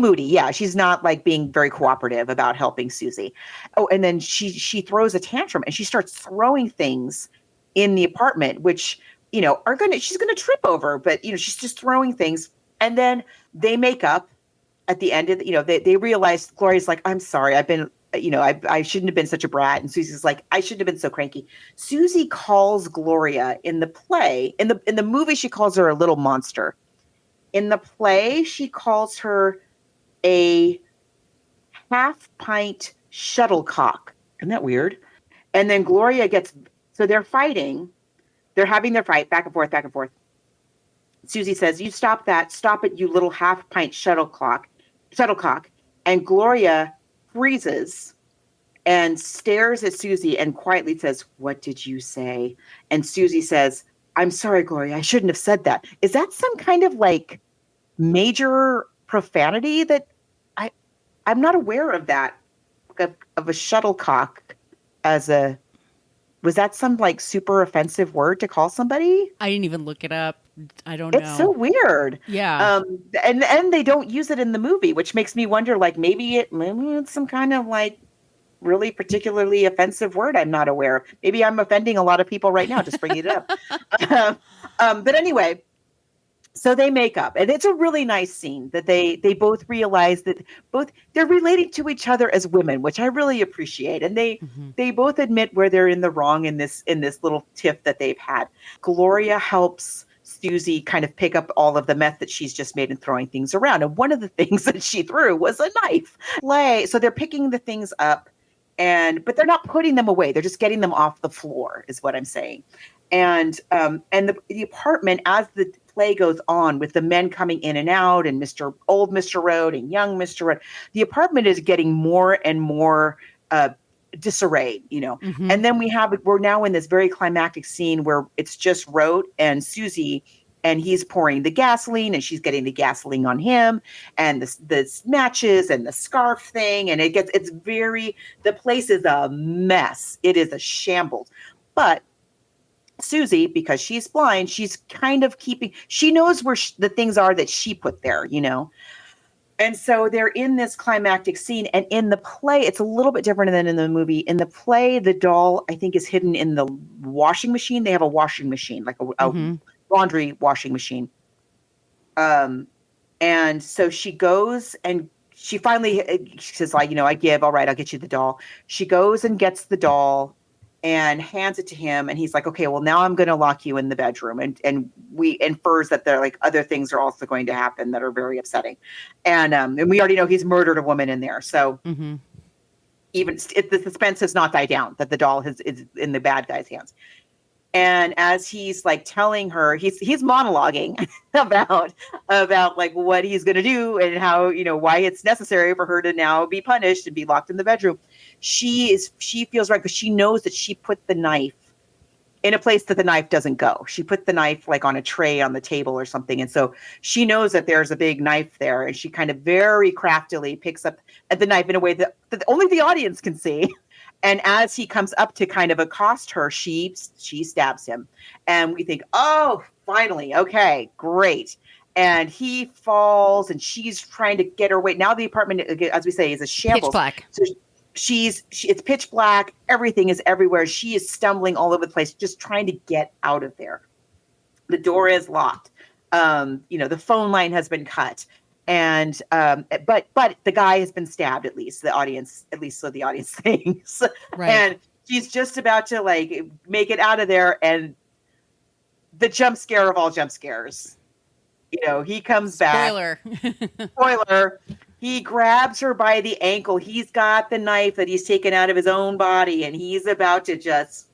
moody. Yeah. She's not like being very cooperative about helping Susie. Oh, and then she throws a tantrum and she starts throwing things in the apartment, which, she's going to trip over, but, she's just throwing things. And then they make up. At the end of they realize Gloria's like, I'm sorry, I've been, I shouldn't have been such a brat. And Susie's like, I shouldn't have been so cranky. Susie calls Gloria in the play, in the movie, she calls her a little monster. In the play, she calls her a half-pint shuttlecock. Isn't that weird? And then Gloria so they're fighting. They're having their fight back and forth, back and forth. Susie says, you stop that. Stop it, you little half-pint shuttlecock. And Gloria freezes and stares at Susie and quietly says, "What did you say?" And Susie says, "I'm sorry, Gloria, I shouldn't have said that." Is that some kind of like major profanity that I'm not aware of that, of a shuttlecock as a, was that some like super offensive word to call somebody? I didn't even look it up. I don't know. It's so weird. Yeah. And they don't use it in the movie, which makes me wonder, like maybe it's some kind of like really particularly offensive word I'm not aware of. Maybe I'm offending a lot of people right now just bringing it up. But anyway, so they make up, and it's a really nice scene that they both realize that they're relating to each other as women, which I really appreciate. And they both admit where they're in the wrong in this little tiff that they've had. Gloria helps Susie kind of pick up all of the meth that she's just made and throwing things around. And one of the things that she threw was a knife. So they're picking the things up, but they're not putting them away. They're just getting them off the floor, is what I'm saying. And the apartment, as the play goes on with the men coming in and out and old Mr. Roat and young Mr. Roat, the apartment is getting more and more disarray, And then we're now in this very climactic scene where it's just Roat and Susie, and he's pouring the gasoline and she's getting the gasoline on him, and the matches and the scarf thing. And the place is a mess. It is a shambles. But Susie, because she's blind, she's kind of she knows where the things are that she put there, And so they're in this climactic scene. And in the play, it's a little bit different than in the movie. In the play, the doll, I think, is hidden in the washing machine. They have a washing machine, like a laundry washing machine. And so she goes and she says, like, I give, all right, I'll get you the doll. She goes and gets the doll and hands it to him, and he's like, "Okay, well, now I'm going to lock you in the bedroom." And we infers that there like other things are also going to happen that are very upsetting, and we already know he's murdered a woman in there. So even the suspense has not died down that the doll is in the bad guy's hands. And as he's like telling her, he's monologuing about like what he's going to do and how, why it's necessary for her to now be punished and be locked in the bedroom. She feels right because she knows that she put the knife in a place that the knife doesn't go. She put the knife like on a tray on the table or something. And so she knows that there's a big knife there, and she kind of very craftily picks up the knife in a way that only the audience can see. And as he comes up to kind of accost her, she stabs him. And we think, oh, finally, okay, great. And he falls, and she's trying to get her way. Now the apartment, as we say, is a shambles. Pitch black. So it's pitch black. Everything is everywhere. She is stumbling all over the place, just trying to get out of there. The door is locked. The phone line has been cut. And but the guy has been stabbed, at least so the audience thinks. Right. And she's just about to like make it out of there, and the jump scare of all jump scares. He comes back. Spoiler. He grabs her by the ankle. He's got the knife that he's taken out of his own body, and he's about to just.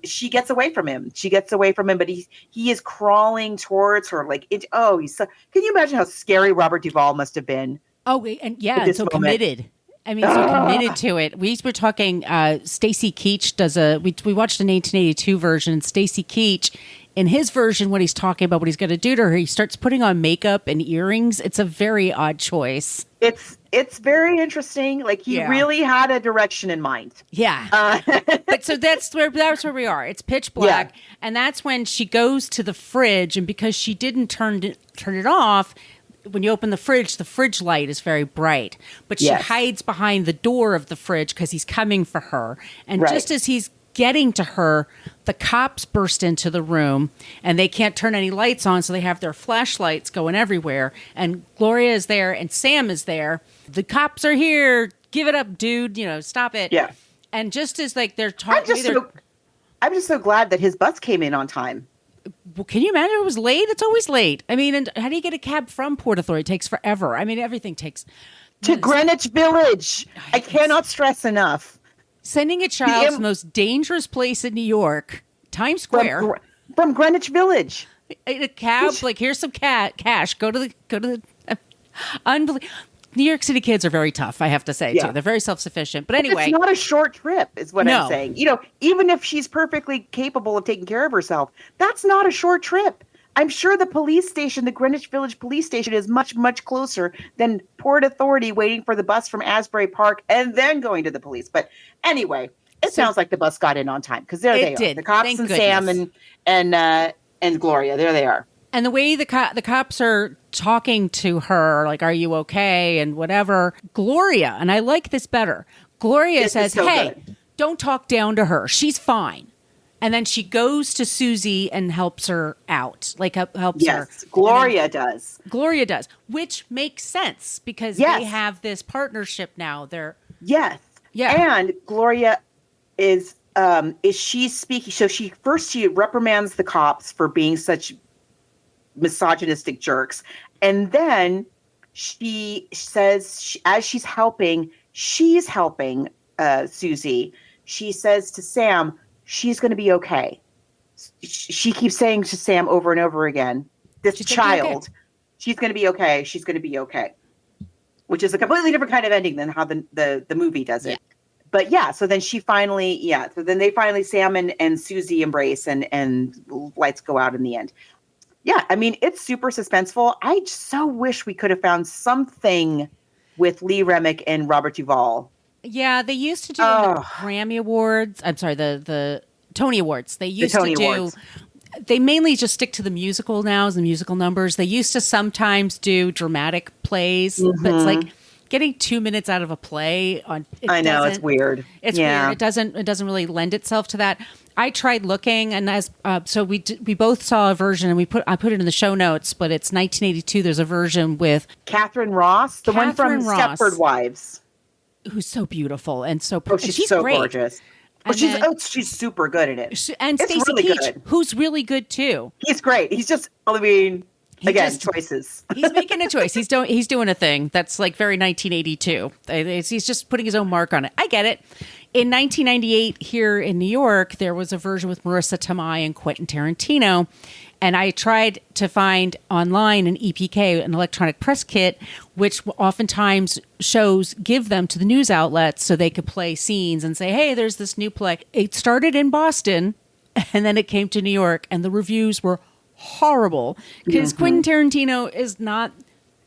She gets away from him. But he is crawling towards her like it. Oh, can you imagine how scary Robert Duvall must have been? Oh, and yeah, and so committed. I mean, so committed to it. We were talking. Stacy Keach does we watched an 1882 version. Stacy Keach, in his version, when he's talking about what he's going to do to her, he starts putting on makeup and earrings. It's a very odd choice. It's very interesting. Like he really had a direction in mind. Yeah. But so that's where we are. It's pitch black, and that's when she goes to the fridge, and because she didn't turn it off, when you open the fridge light is very bright. But she hides behind the door of the fridge because he's coming for her, and just as he's getting to her, the cops burst into the room, and they can't turn any lights on, so they have their flashlights going everywhere. And Gloria is there, and Sam is there. The cops are here. Give it up, dude. Stop it. Yeah. And just as like they're talking, I'm just so glad that his bus came in on time. Well, can you imagine it was late? It's always late. I mean, and how do you get a cab from Port Authority? It takes forever. I mean, everything takes to Greenwich Village. I cannot stress enough. Sending a child to the most dangerous place in New York, Times Square, from Greenwich Village, in a cab. Like, here's some cash. Go to the unbelievable. New York City kids are very tough, I have to say, too. They're very self-sufficient. But anyway. It's not a short trip, is what I'm saying. You know, even if she's perfectly capable of taking care of herself, that's not a short trip. I'm sure the police station, the Greenwich Village police station, is much, much closer than Port Authority waiting for the bus from Asbury Park and then going to the police. But anyway, it sounds like the bus got in on time because there they are. The cops and Sam and Gloria, there they are. And the way the cops are talking to her, like, are you okay? And whatever. Gloria, and I like this better. Gloria says, hey, don't talk down to her. She's fine. And then she goes to Susy and helps her out, like helps her. Yes, Gloria does. Gloria does, which makes sense because they have this partnership now. Yeah. And Gloria is she speaking? So she reprimands the cops for being such misogynistic jerks, and then she says, as she's helping Susy. She says to Sam, she's going to be okay. She keeps saying to Sam over and over again, she's going to be okay. She's going to be okay. Which is a completely different kind of ending than how the movie does it. Yeah. But so then they finally, Sam and Susy embrace and lights go out in the end. Yeah, I mean, it's super suspenseful. I so wish we could have found something with Lee Remick and Robert Duvall. Yeah, they used to do the Grammy Awards. I'm sorry, the Tony Awards. They used to do. Awards. They mainly just stick to the musical now, the musical numbers. They used to sometimes do dramatic plays, but it's like getting 2 minutes out of a play. I know, it's weird. It's weird. It doesn't really lend itself to that. I tried looking, and we both saw a version, and I put it in the show notes. But it's 1982. There's a version with Catherine Ross, the one from Stepford Wives. Who's so beautiful and so she's so great. Gorgeous. She's super good at it. And Stacey really Keach, who's really good too. He's great. He's just, choices. He's making a choice. He's doing a thing that's like very 1982. He's just putting his own mark on it. I get it. In 1998, here in New York, there was a version with Marissa Tomei and Quentin Tarantino. And I tried to find online an EPK, an electronic press kit, which oftentimes shows give them to the news outlets so they could play scenes and say, hey, there's this new play. It started in Boston, and then it came to New York, and the reviews were horrible because Quentin Tarantino is not,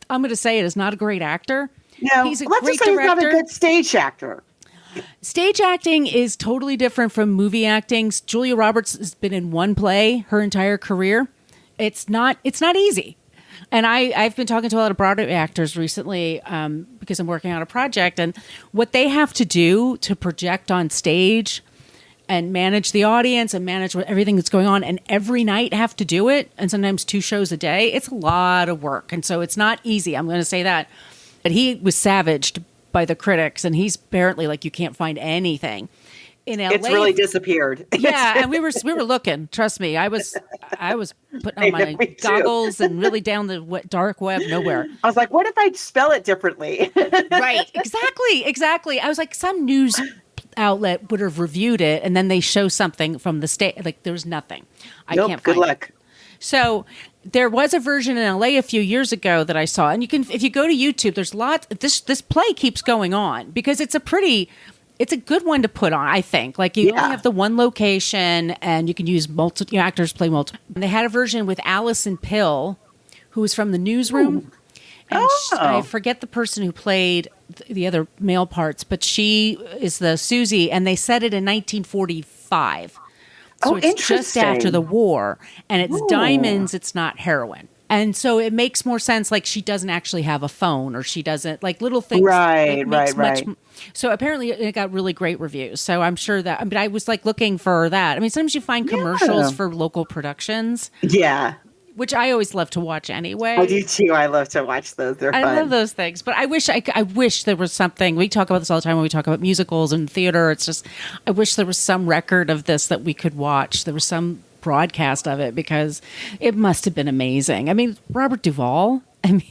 I'm going to say it, is not a great actor. No, he's let's just say he's not a good stage actor. Stage acting is totally different from movie acting. Julia Roberts has been in one play her entire career. It's not easy. And I've been talking to a lot of Broadway actors recently because I'm working on a project. And what they have to do to project on stage and manage the audience and manage everything that's going on and every night have to do it, and sometimes 2 shows a day, it's a lot of work. And so it's not easy. I'm going to say that. But he was savaged by the critics, and he's apparently like, you can't find anything in LA. It's really disappeared. Yeah, and we were looking. Trust me, I was putting on my goggles and really down the dark web. Nowhere. I was like, what if I spell it differently? Right. Exactly. I was like, some news outlet would have reviewed it, and then they show something from the state. Like, there was nothing. I can't find good luck. It. So there was a version in LA a few years ago that I saw, and you can, if you go to YouTube, there's lots. This play keeps going on because it's a good one to put on. I think you only have the one location, and you can use multiple actors play multiple. And they had a version with Alison Pill, who was from The Newsroom, and I forget the person who played the other male parts, but she is the Susie, and they set it in 1945. So it's just after the war, and it's diamonds, it's not heroin. And so it makes more sense, like she doesn't actually have a phone, or she doesn't, like little things. Right. So apparently it got really great reviews. So I'm sure that, but I was like looking for that. I mean, sometimes you find commercials for local productions. Yeah. Which I always love to watch anyway. I do too. I love to watch those. They're fun. I love those things. But I wish there was something. We talk about this all the time when we talk about musicals and theater. It's just, I wish there was some record of this that we could watch. There was some broadcast of it because it must have been amazing. I mean, Robert Duvall. And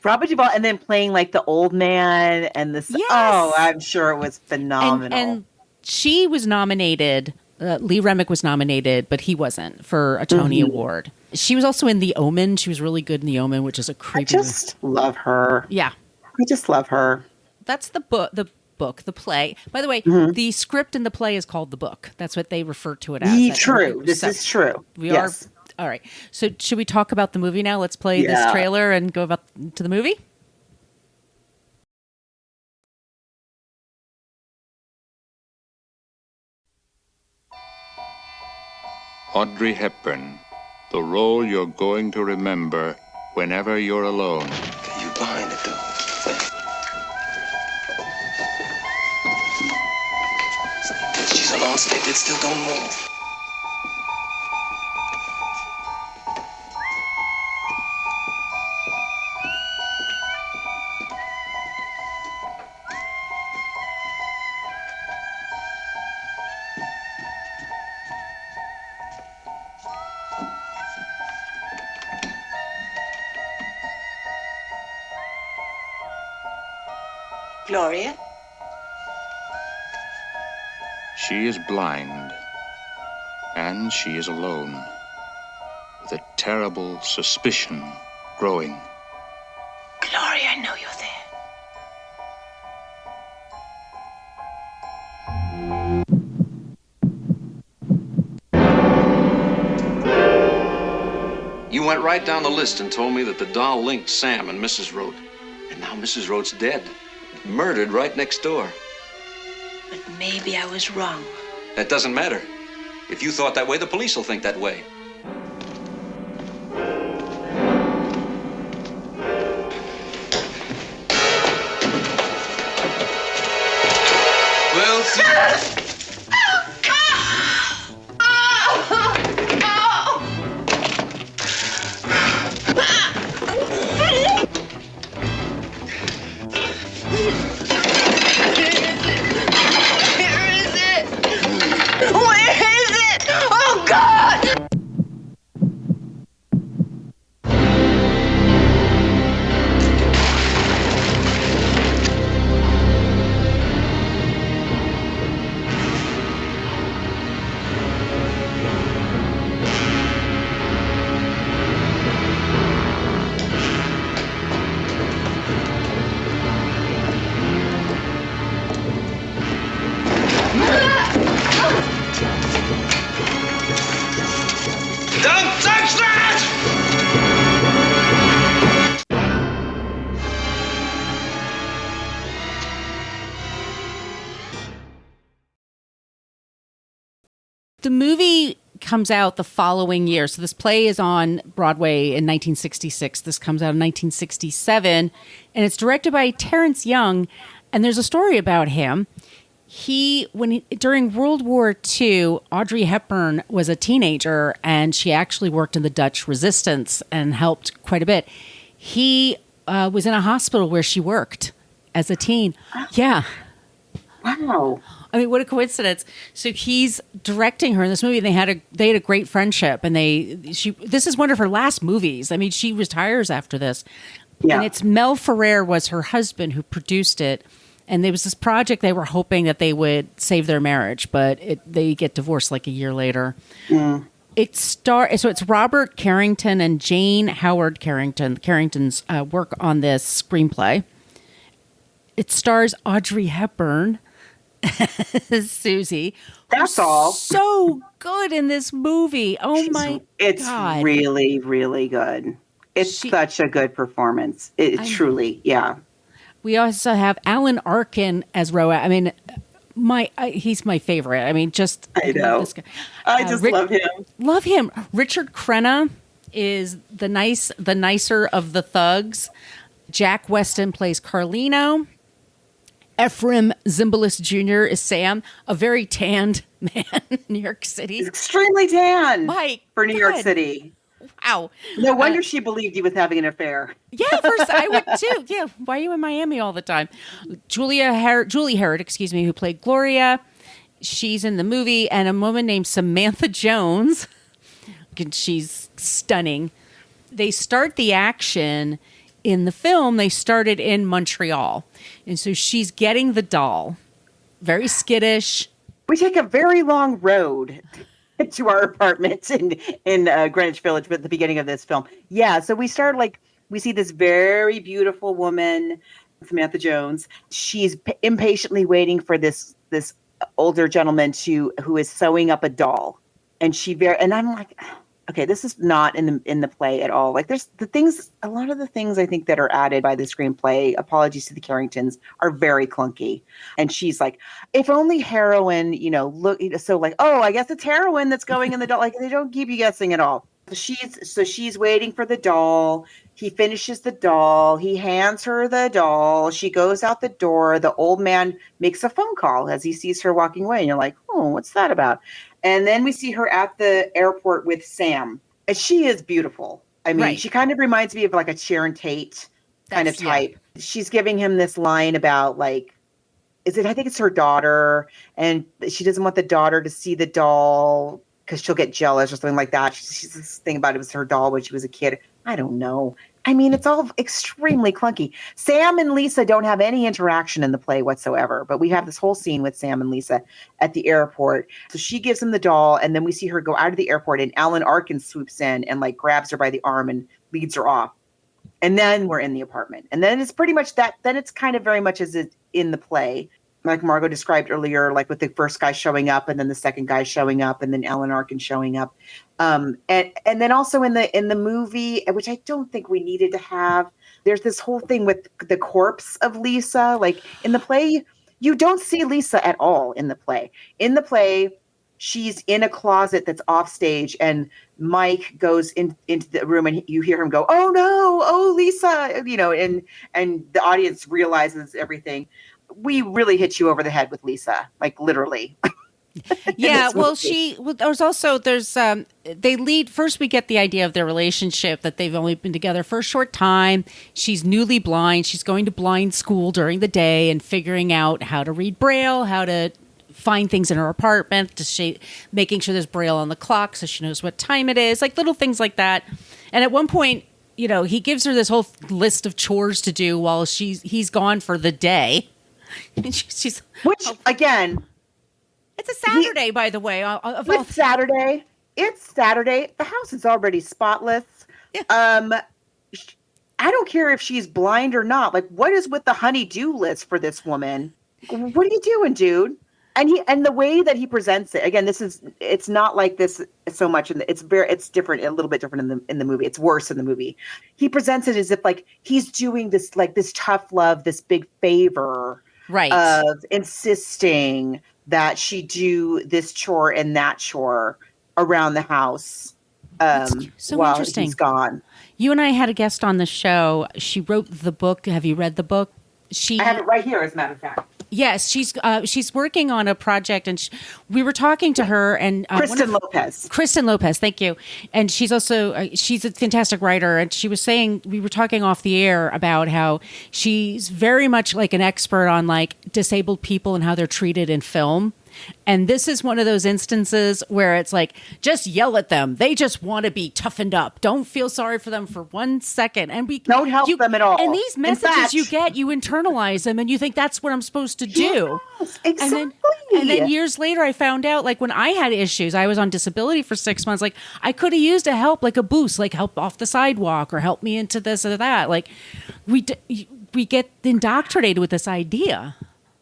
then playing like the old man and this. Yes. Oh, I'm sure it was phenomenal. And she was nominated. Lee Remick was nominated, but he wasn't for a Tony Award. She was also in The Omen. She was really good in The Omen, which is a creepy. I just love her. Yeah, I just love her. That's the book. The play. By the way, the script in the play is called the book. That's what they refer to it as. True. This is true. We are. All right. So should we talk about the movie now? Let's play this trailer and go to the movie. Audrey Hepburn, the role you're going to remember whenever you're alone. You behind the door. She's alone, stay there, still don't move. Gloria? She is blind, and she is alone, with a terrible suspicion growing. Gloria, I know you're there. You went right down the list and told me that the doll linked Sam and Mrs. Roat. And now Mrs. Roat's dead. Murdered right next door. But maybe I was wrong. That doesn't matter. If you thought that way, the police will think that way. Well, see... The movie comes out the following year. So this play is on Broadway in 1966. This comes out in 1967, and it's directed by Terrence Young. And there's a story about him. During World War II, Audrey Hepburn was a teenager, and she actually worked in the Dutch resistance and helped quite a bit. He was in a hospital where she worked as a teen. Yeah. Wow. I mean, what a coincidence. So he's directing her in this movie. They had a great friendship, and this is one of her last movies. I mean, she retires after this. Yeah. And it's Mel Ferrar was her husband who produced it. And there was this project they were hoping that they would save their marriage, but they get divorced like a year later. Mm. So it's Robert Carrington and Jane Howard Carrington's work on this screenplay. It stars Audrey Hepburn as Susie. That's all. So good in this movie. Oh my God. It's really, really good. It's such a good performance. Truly, yeah. We also have Alan Arkin as Roat. I mean, he's my favorite. I mean, I know. This guy. I just love him. Love him. Richard Crenna is the nicer of the thugs. Jack Weston plays Carlino. Ephraim Zimbalist Jr. is Sam, a very tanned man in New York City. He's extremely tan for New York City. Wow. No wonder she believed he was having an affair. Yeah, first I would too. Yeah, why are you in Miami all the time? Julie Harrod, who played Gloria. She's in the movie, and a woman named Samantha Jones. She's stunning. They start the action in the film. They started in Montreal, and so she's getting the doll. Very skittish. We take a very long road to our apartment in Greenwich Village at the beginning of this film. Yeah, so we see this very beautiful woman, Samantha Jones. She's impatiently waiting for this older gentleman who is sewing up a doll. And and I'm like, okay, this is not in the play at all. Like there's a lot of the things I think that are added by the screenplay, apologies to the Carringtons, are very clunky. And she's like, if only heroin, look, so like, oh, I guess it's heroin that's going in the doll. Like they don't keep you guessing at all. So she's waiting for the doll. He finishes the doll. He hands her the doll. She goes out the door. The old man makes a phone call as he sees her walking away. And you're like, oh, what's that about? And then we see her at the airport with Sam. And she is beautiful. I mean, She kind of reminds me of like a Sharon Tate kind of type. Yeah. She's giving him this line about like, I think it's her daughter. And she doesn't want the daughter to see the doll because she'll get jealous or something like that. She's this thing about it was her doll when she was a kid. I don't know. I mean, it's all extremely clunky. Sam and Lisa don't have any interaction in the play whatsoever, but we have this whole scene with Sam and Lisa at the airport. So she gives him the doll, and then we see her go out of the airport, and Alan Arkin swoops in and like grabs her by the arm and leads her off. And then we're in the apartment. And then it's pretty much that. Then it's kind of very much as it in the play. Like Margot described earlier, like with the first guy showing up and then the second guy showing up and then Alan Arkin showing up. And then also in the movie, which I don't think we needed to have, there's this whole thing with the corpse of Lisa. Like in the play, you don't see Lisa at all in the play. In the play, she's in a closet that's off stage and Mike goes into the room and you hear him go, oh no, oh Lisa, and the audience realizes everything. We really hit you over the head with Lisa, like literally. Yeah, well, they lead, first we get the idea of their relationship, that they've only been together for a short time. She's newly blind. She's going to blind school during the day and figuring out how to read Braille, how to find things in her apartment, making sure there's Braille on the clock so she knows what time it is, like little things like that. And at one point, he gives her this whole list of chores to do while he's gone for the day. Again, it's a Saturday, by the way. It's Saturday. The house is already spotless. Yeah. I don't care if she's blind or not. Like, what is with the honey-do list for this woman? What are you doing, dude? And the way that he presents it, again, it's not like this so much, and it's different, a little bit different in the movie. It's worse in the movie. He presents it as if like he's doing this like this tough love, this big favor. Right. Of insisting that she do this chore and that chore around the house so while interesting. He's gone. You and I had a guest on the show. She wrote the book. Have you read the book? I have it right here, as a matter of fact. Yes, she's working on a project, and we were talking to her and Kristen Lopez, thank you. And she's also she's a fantastic writer, and she was saying, we were talking off the air about how she's very much like an expert on like disabled people and how they're treated in film. And this is one of those instances where it's like, just yell at them. They just want to be toughened up. Don't feel sorry for them for 1 second. And don't help them at all. And these messages you internalize them and you think that's what I'm supposed to do. Yes, exactly. And then years later, I found out, like when I had issues, I was on disability for 6 months. Like I could have used a help, like a boost, like help off the sidewalk or help me into this or that. Like we get indoctrinated with this idea.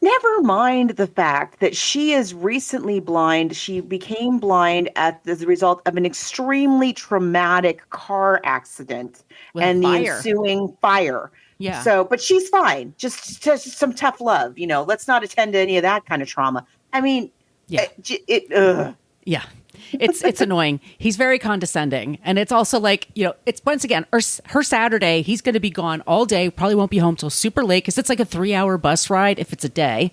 Never mind the fact that she is recently blind. She became blind as a result of an extremely traumatic car accident and the ensuing fire. Yeah. So, but she's fine. Just some tough love. Let's not attend to any of that kind of trauma. I mean, yeah. Yeah. It's annoying. He's very condescending. And it's also like, it's once again, her Saturday, he's going to be gone all day, probably won't be home till super late because it's like a 3-hour bus ride if it's a day.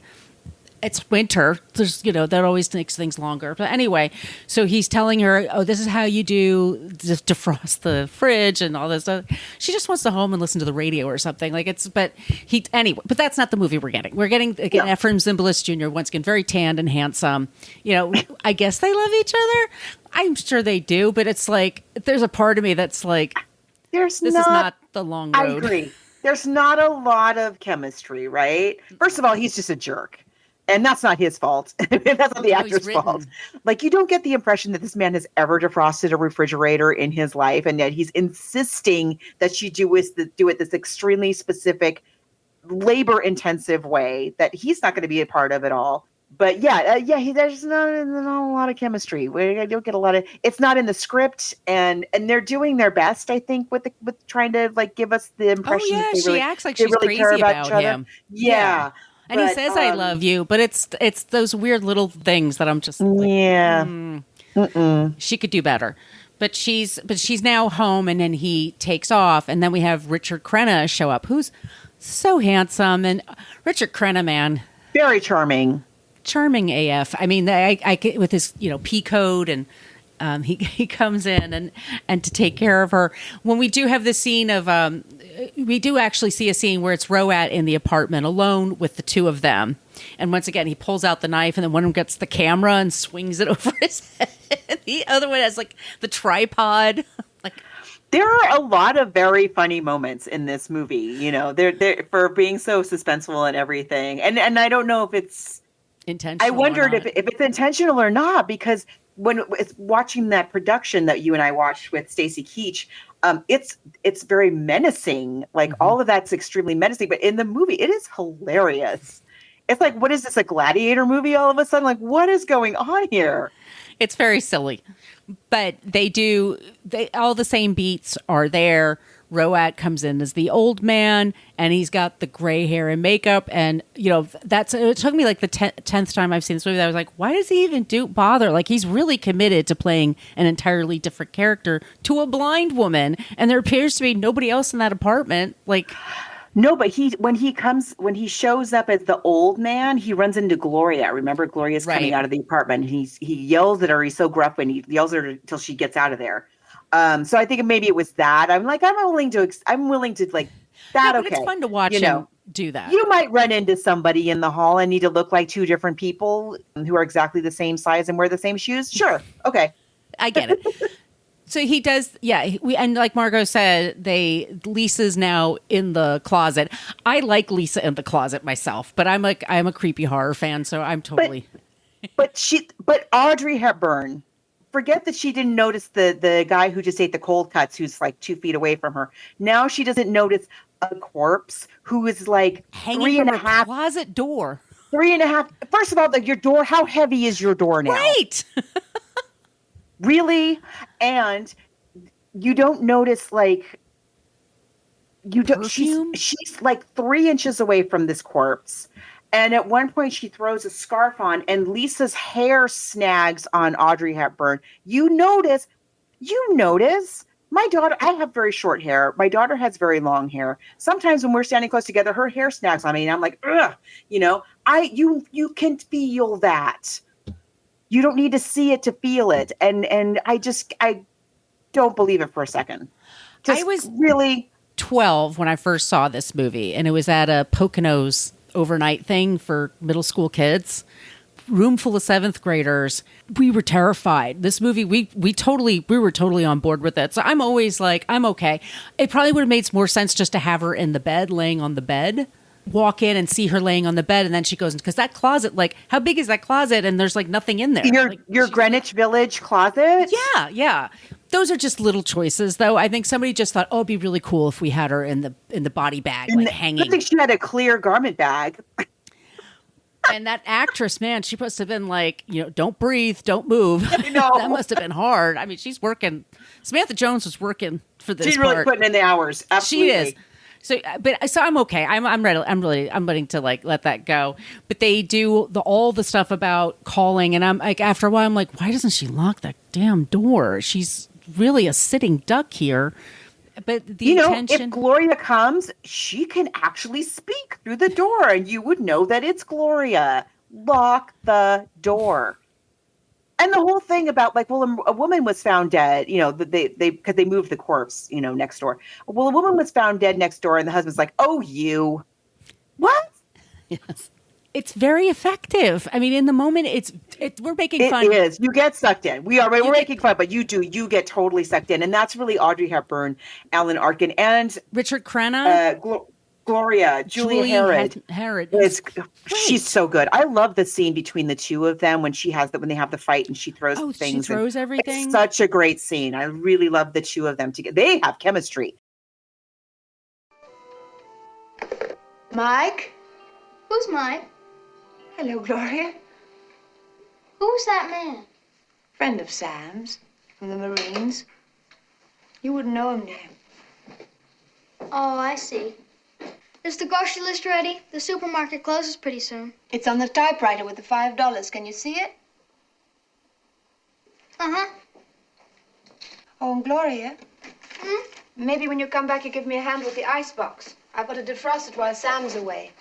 It's winter. There's, that always makes things longer. But anyway, so he's telling her, oh, this is how you defrost the fridge and all this stuff. She just wants to home and listen to the radio or something. But that's not the movie we're getting. We're getting, again, Ephraim Zimbalist Jr., once again, very tanned and handsome. I guess they love each other. I'm sure they do, but it's like, there's a part of me that's like, this is not the long road. I agree. There's not a lot of chemistry, right? First of all, he's just a jerk. And that's not his fault. That's not the actor's fault. Like, you don't get the impression that this man has ever defrosted a refrigerator in his life, and that he's insisting that she do it this extremely specific labor intensive way that he's not going to be a part of at all. But there's not a lot of chemistry. We don't get a lot of. It's not in the script, and they're doing their best, I think, with trying to like give us the impression. Oh yeah, that they she really, acts like they she's really care crazy about each about other. him. Yeah. And he says, "I love you," but it's those weird little things that I'm just like, she could do better. But she's now home, and then he takes off, and then we have Richard Crenna show up, who's so handsome, and Richard Crenna, man, very charming AF. I mean, I with his P code, and he comes in and to take care of her. When we do have the scene of we do actually see a scene where it's Roat in the apartment alone with the two of them. And once again, he pulls out the knife, and then one of them gets the camera and swings it over his head. The other one has like the tripod. Like, there are a lot of very funny moments in this movie. They're for being so suspenseful and everything. And I don't know if it's intentional. I wondered if it's intentional or not, because when it's watching that production that you and I watched with Stacy Keach, it's very menacing. Like all of that's extremely menacing, but in the movie, it is hilarious. It's like, what is this, a gladiator movie all of a sudden? Like, what is going on here? It's very silly. But all the same beats are there. Roat comes in as the old man, and he's got the gray hair and makeup. And, it took me like the 10th time I've seen this movie that I was like, why does he even bother? Like, he's really committed to playing an entirely different character to a blind woman. And there appears to be nobody else in that apartment. Like, no, but when he shows up as the old man, he runs into Gloria. Remember, Gloria's coming out of the apartment, and he yells at her. He's so gruff, and he yells at her until she gets out of there. So I think maybe it was that. I'm like, I'm willing to like that. Yeah, okay, it's fun to watch him do that. You might run into somebody in the hall and need to look like two different people who are exactly the same size and wear the same shoes. Sure, okay, I get it. So he does, and like Margot said, Lisa's now in the closet. I like Lisa in the closet myself, but I'm a creepy horror fan, so I'm totally. But Audrey Hepburn, forget that she didn't notice the guy who just ate the cold cuts, who's like 2 feet away from her. Now she doesn't notice a corpse who is like hanging from a closet door. 3.5. First of all, your door. How heavy is your door now? Right. Really? And you don't notice, like, you don't. She's like 3 inches away from this corpse, and at one point she throws a scarf on, and Lisa's hair snags on Audrey Hepburn. You notice. My daughter. I have very short hair. My daughter has very long hair. Sometimes when we're standing close together, her hair snags on me, and I'm like, ugh. You can feel that. You don't need to see it to feel it. And I don't believe it for a second. I was really 12 when I first saw this movie, and it was at a Poconos overnight thing for middle school kids. Room full of 7th graders. We were terrified. This movie, we were totally on board with it. So I'm always like, I'm okay. It probably would have made more sense just to have her in the bed, laying on the bed. Walk in and see her laying on the bed, and then she goes, because that closet, like, how big is that closet? And there's like nothing in there. Your Greenwich Village closet? Yeah. Those are just little choices, though. I think somebody just thought, oh, it'd be really cool if we had her in the body bag, hanging. I think she had a clear garment bag. And that actress, man, she must have been like, don't breathe, don't move. I know. That must have been hard. I mean, she's working. Samantha Jones was working for this. She's really putting in the hours. Absolutely. She is. So I'm okay. I'm ready. I'm willing to like let that go. But they do all the stuff about calling, and I'm like, after a while, I'm like, why doesn't she lock that damn door? She's really a sitting duck here. But the intention, if Gloria comes, she can actually speak through the door, and you would know that it's Gloria. Lock the door. And the whole thing about like, well, a woman was found dead, because they moved the corpse, next door. Well, a woman was found dead next door, and the husband's like, oh, you. What? Yes. It's very effective. I mean, in the moment, we're making fun. It is. You get sucked in. We're making fun, but you get totally sucked in. And that's really Audrey Hepburn, Alan Arkin, and Richard Crenna. Gloria, Julia Harrod. She's so good. I love the scene between the two of them when they have the fight and she throws things. She throws everything. It's such a great scene. I really love the two of them together. They have chemistry. Mike? Who's Mike? Hello, Gloria. Who's that man? Friend of Sam's from the Marines. You wouldn't know him, Name. Oh, I see. Is the grocery list ready? The supermarket closes pretty soon. It's on the typewriter with the $5. Can you see it? Uh-huh. Oh, and Gloria, Hmm? maybe when you come back you give me a hand with the icebox. I've got to defrost it while Sam's away.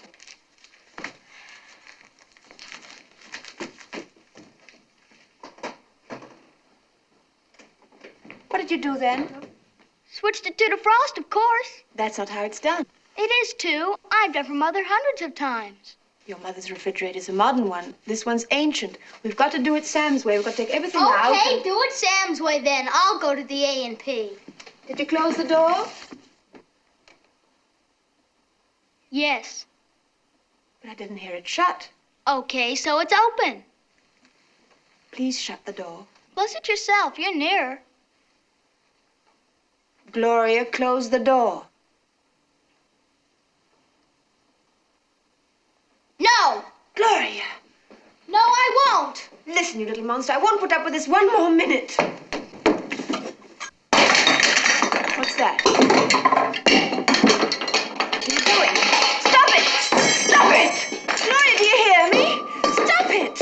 What did you do then? Switched it to the frost, of course. That's not how it's done. It is, too. I've done for Mother hundreds of times. Your mother's refrigerator is a modern one. This one's ancient. We've got to do it Sam's way. We've got to take everything out. Okay, do it Sam's way then. I'll go to the A&P. Did you close the door? Yes. But I didn't hear it shut. Okay, so it's open. Please shut the door. Close it yourself. You're nearer. Gloria, close the door. No! Gloria! No, I won't! Listen, you little monster, I won't put up with this one more minute. What's that? What are you doing? Stop it! Stop it! Gloria, do you hear me? Stop it!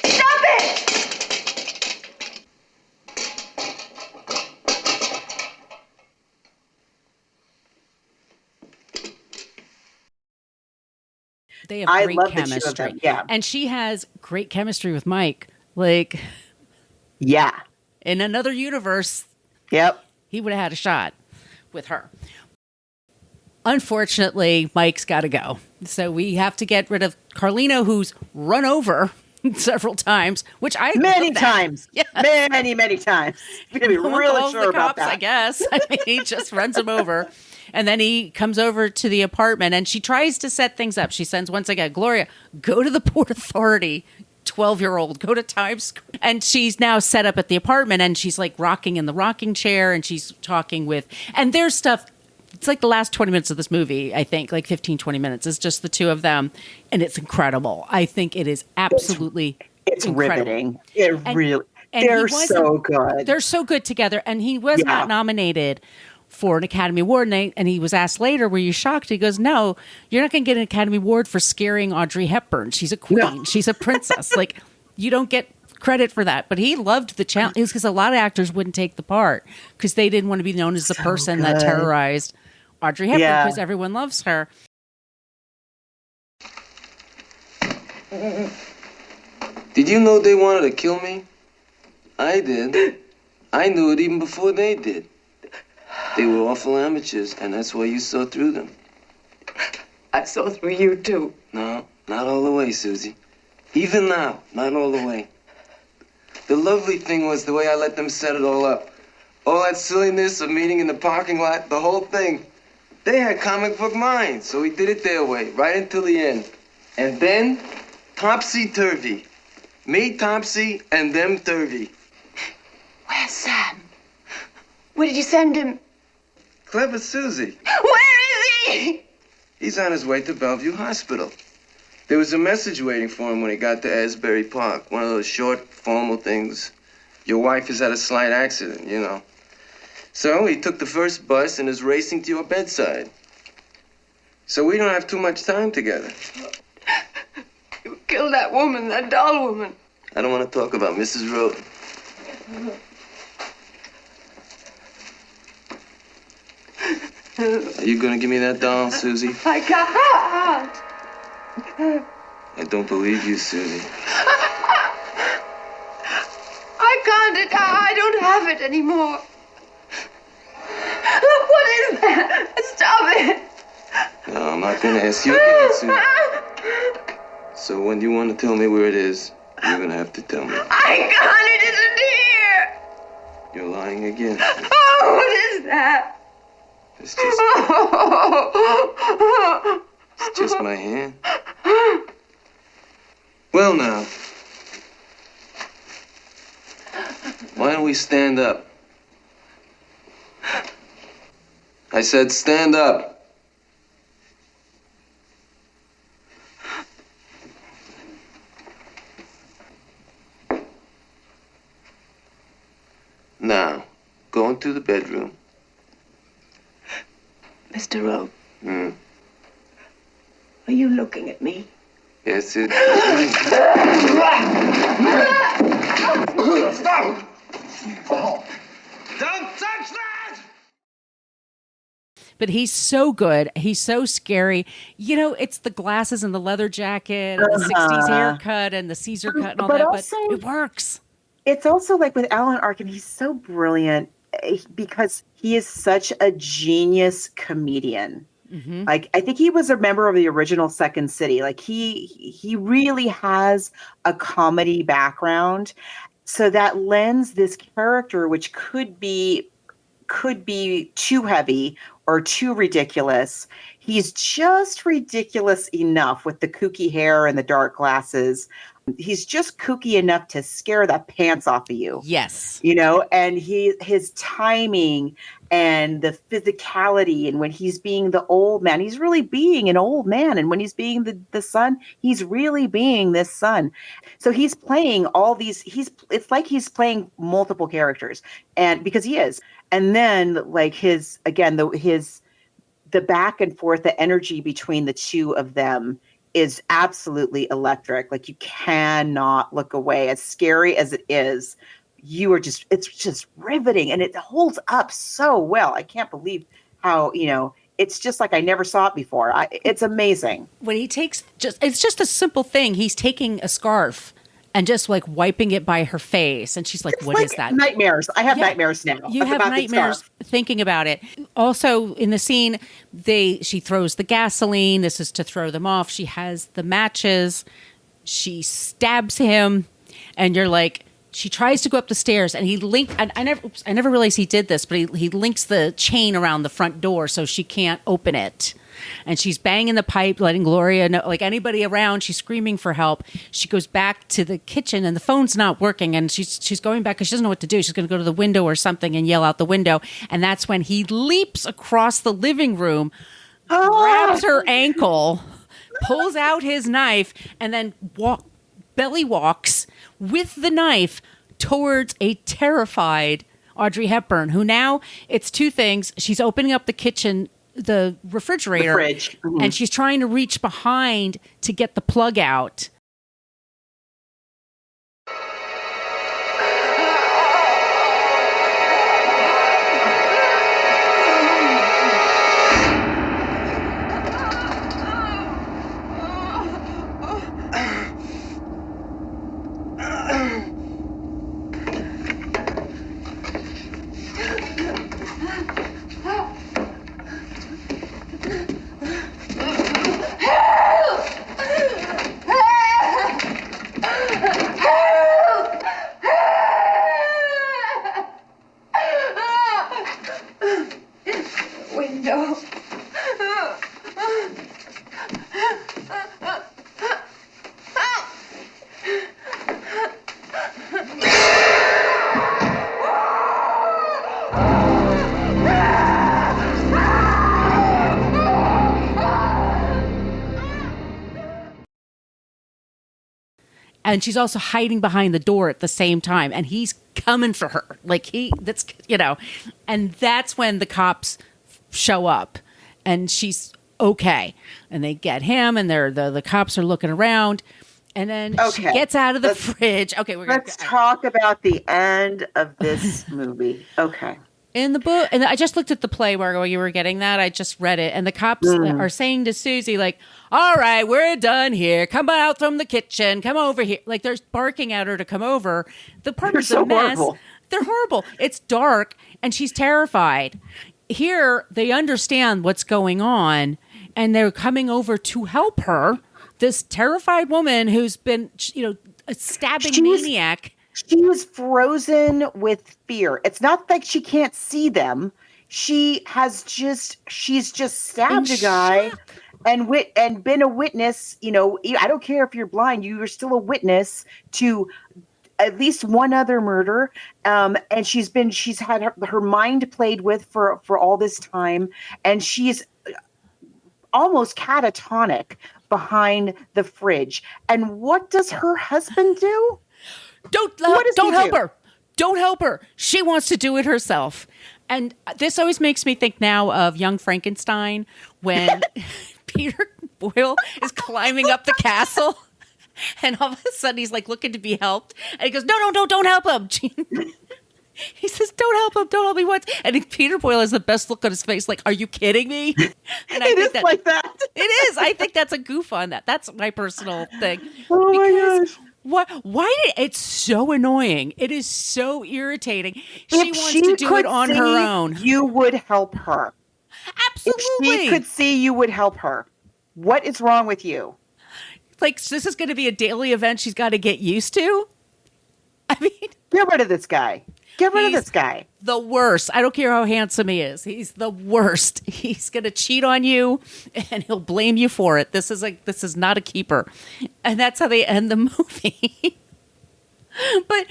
Stop it! They have I great love the two of chemistry. them, yeah. And she has great chemistry with Mike. Like, Yeah. in another universe, Yep. he would have had a shot with her. Unfortunately, Mike's got to go. So we have to get rid of Carlino, who's run over several times, which I Many love that. times. Yeah. Many times. You're going to be No one really calls sure the about cops, that. I guess. I mean, he just runs him over. And then he comes over to the apartment and she tries to set things up. She sends once again, Gloria, go to the Port Authority, 12-year-old, go to Times Square. And she's now set up at the apartment and she's like rocking in the rocking chair and she's talking with, and there's stuff. It's like the last 20 minutes of this movie, I think, like 15, 20 minutes. It's just the two of them. And it's incredible. I think it is absolutely It's incredible. riveting. It And- really, and he they're wasn't- so good. They're so good together. And he was Yeah. not nominated for an Academy Award. And he was asked later, were you shocked? He goes, no, you're not going to get an Academy Award for scaring Audrey Hepburn. She's a queen. No. She's a princess. Like, you don't get credit for that. But he loved the challenge because a lot of actors wouldn't take the part because they didn't want to be known as the person that good. terrorized Audrey Hepburn Yeah. because everyone loves her. Did you know they wanted to kill me? I did. I knew it even before they did. They were awful amateurs, and that's why you saw through them. I saw through you, too. No, not all the way, Susie. Even now, not all the way. The lovely thing was the way I let them set it all up. All that silliness of meeting in the parking lot, the whole thing. They had comic book minds, so we did it their way, right until the end. And then, topsy-turvy. Me topsy, and them turvy. Where's Sam? Where did you send him? Clever Susie. Where is he? He's on his way to Bellevue Hospital. There was a message waiting for him when he got to Asbury Park. One of those short, formal things. Your wife has had a slight accident, you know. So he took the first bus and is racing to your bedside. So we don't have too much time together. You killed that woman, that doll woman. I don't want to talk about Mrs. Roat. Are you gonna give me that doll, Susie? I can't. I don't believe you, Susie. I can't. I don't have it anymore. What is that? Stop it. No, I'm not gonna ask you again, Susie. So when you want to tell me where it is, you're gonna have to tell me. I can't. It isn't here. You're lying again. Oh, what is that? It's just my hand. Well, now. Why don't we stand up? I said stand up. Mr. Roat, Hmm. are you looking at me? Yes, it. Stop! Don't touch that! But he's so good. He's so scary. You know, it's the glasses and the leather jacket and the 60s haircut and the Caesar cut and all But that, also- but it works. It's also like with Alan Arkin, he's so brilliant because he is such a genius comedian. Like, I think he was a member of the original Second City. Like, he really has a comedy background. So that lends this character, which could be too heavy or too ridiculous. He's just ridiculous enough with the kooky hair and the dark glasses. He's just kooky enough to scare the pants off of you. Yes. You know, and his timing and the physicality, and when he's being the old man, he's really being an old man. And when he's being the son, he's really being this son. So he's playing all these, it's like he's playing multiple characters, and because he is. And then like the back and forth, the energy between the two of them is absolutely electric. Like, you cannot look away. As scary as it is, it's just riveting, and it holds up so well. I can't believe how, it's just like I never saw it before. It's amazing. When he takes it's just a simple thing. He's taking a scarf and just like wiping it by her face. And she's like, It's "What like is that?" Nightmares. I have nightmares now. You have about the nightmares scarf. thinking about it. Also, in the scene, she throws the gasoline. This is to throw them off. She has the matches. She stabs him, and you're like, she tries to go up the stairs, and and I never realized he did this, but he links the chain around the front door so she can't open it. And she's banging the pipe, letting Gloria know, like anybody around, she's screaming for help. She goes back to the kitchen and the phone's not working, and she's going back because she doesn't know what to do. She's going to go to the window or something and yell out the window. And that's when he leaps across the living room, grabs her ankle, pulls out his knife, and then belly walks with the knife towards a terrified Audrey Hepburn, who now it's two things. She's opening up the refrigerator, the fridge. Mm-hmm. And she's trying to reach behind to get the plug out. Window. And she's also hiding behind the door at the same time. And he's coming for her. And that's when the cops show up. And she's okay. And they get him, and the cops are looking around. And then she gets out of the fridge. Okay, let's talk about the end of this movie. Okay. In the book, and I just looked at the play, Margo, while you were getting that. I just read it. And the cops are saying to Susie, like, all right, we're done here. Come out from the kitchen. Come over here. Like, they're barking at her to come over. The apartment's a mess. Horrible. They're horrible. It's dark, and she's terrified. Here, they understand what's going on, and they're coming over to help her. This terrified woman who's been, a stabbing maniac. She was frozen with fear. It's not like she can't see them. She's just stabbed a guy and been a witness. I don't care if you're blind, you are still a witness to at least one other murder. And she's had her mind played with for all this time. And she's almost catatonic behind the fridge. And what does her husband do? Don't help her. Don't help her. She wants to do it herself. And this always makes me think now of Young Frankenstein when Peter Boyle is climbing up the castle and all of a sudden he's like looking to be helped. And he goes, no, don't help him. He says, don't help me once. And Peter Boyle has the best look on his face, like, are you kidding me? And I think like that. It is. I think that's a goof on that. That's my personal thing. Oh my gosh. It's so annoying. It is so irritating. She If wants she to do could it on see, her own. You would help her. Absolutely. If she could see, you would help her. What is wrong with you? Like, this is going to be a daily event she's got to get used to. I mean, get rid of this guy. Get rid of this guy. The worst. I don't care how handsome he is. He's the worst. He's going to cheat on you and he'll blame you for it. This is not a keeper. And that's how they end the movie. But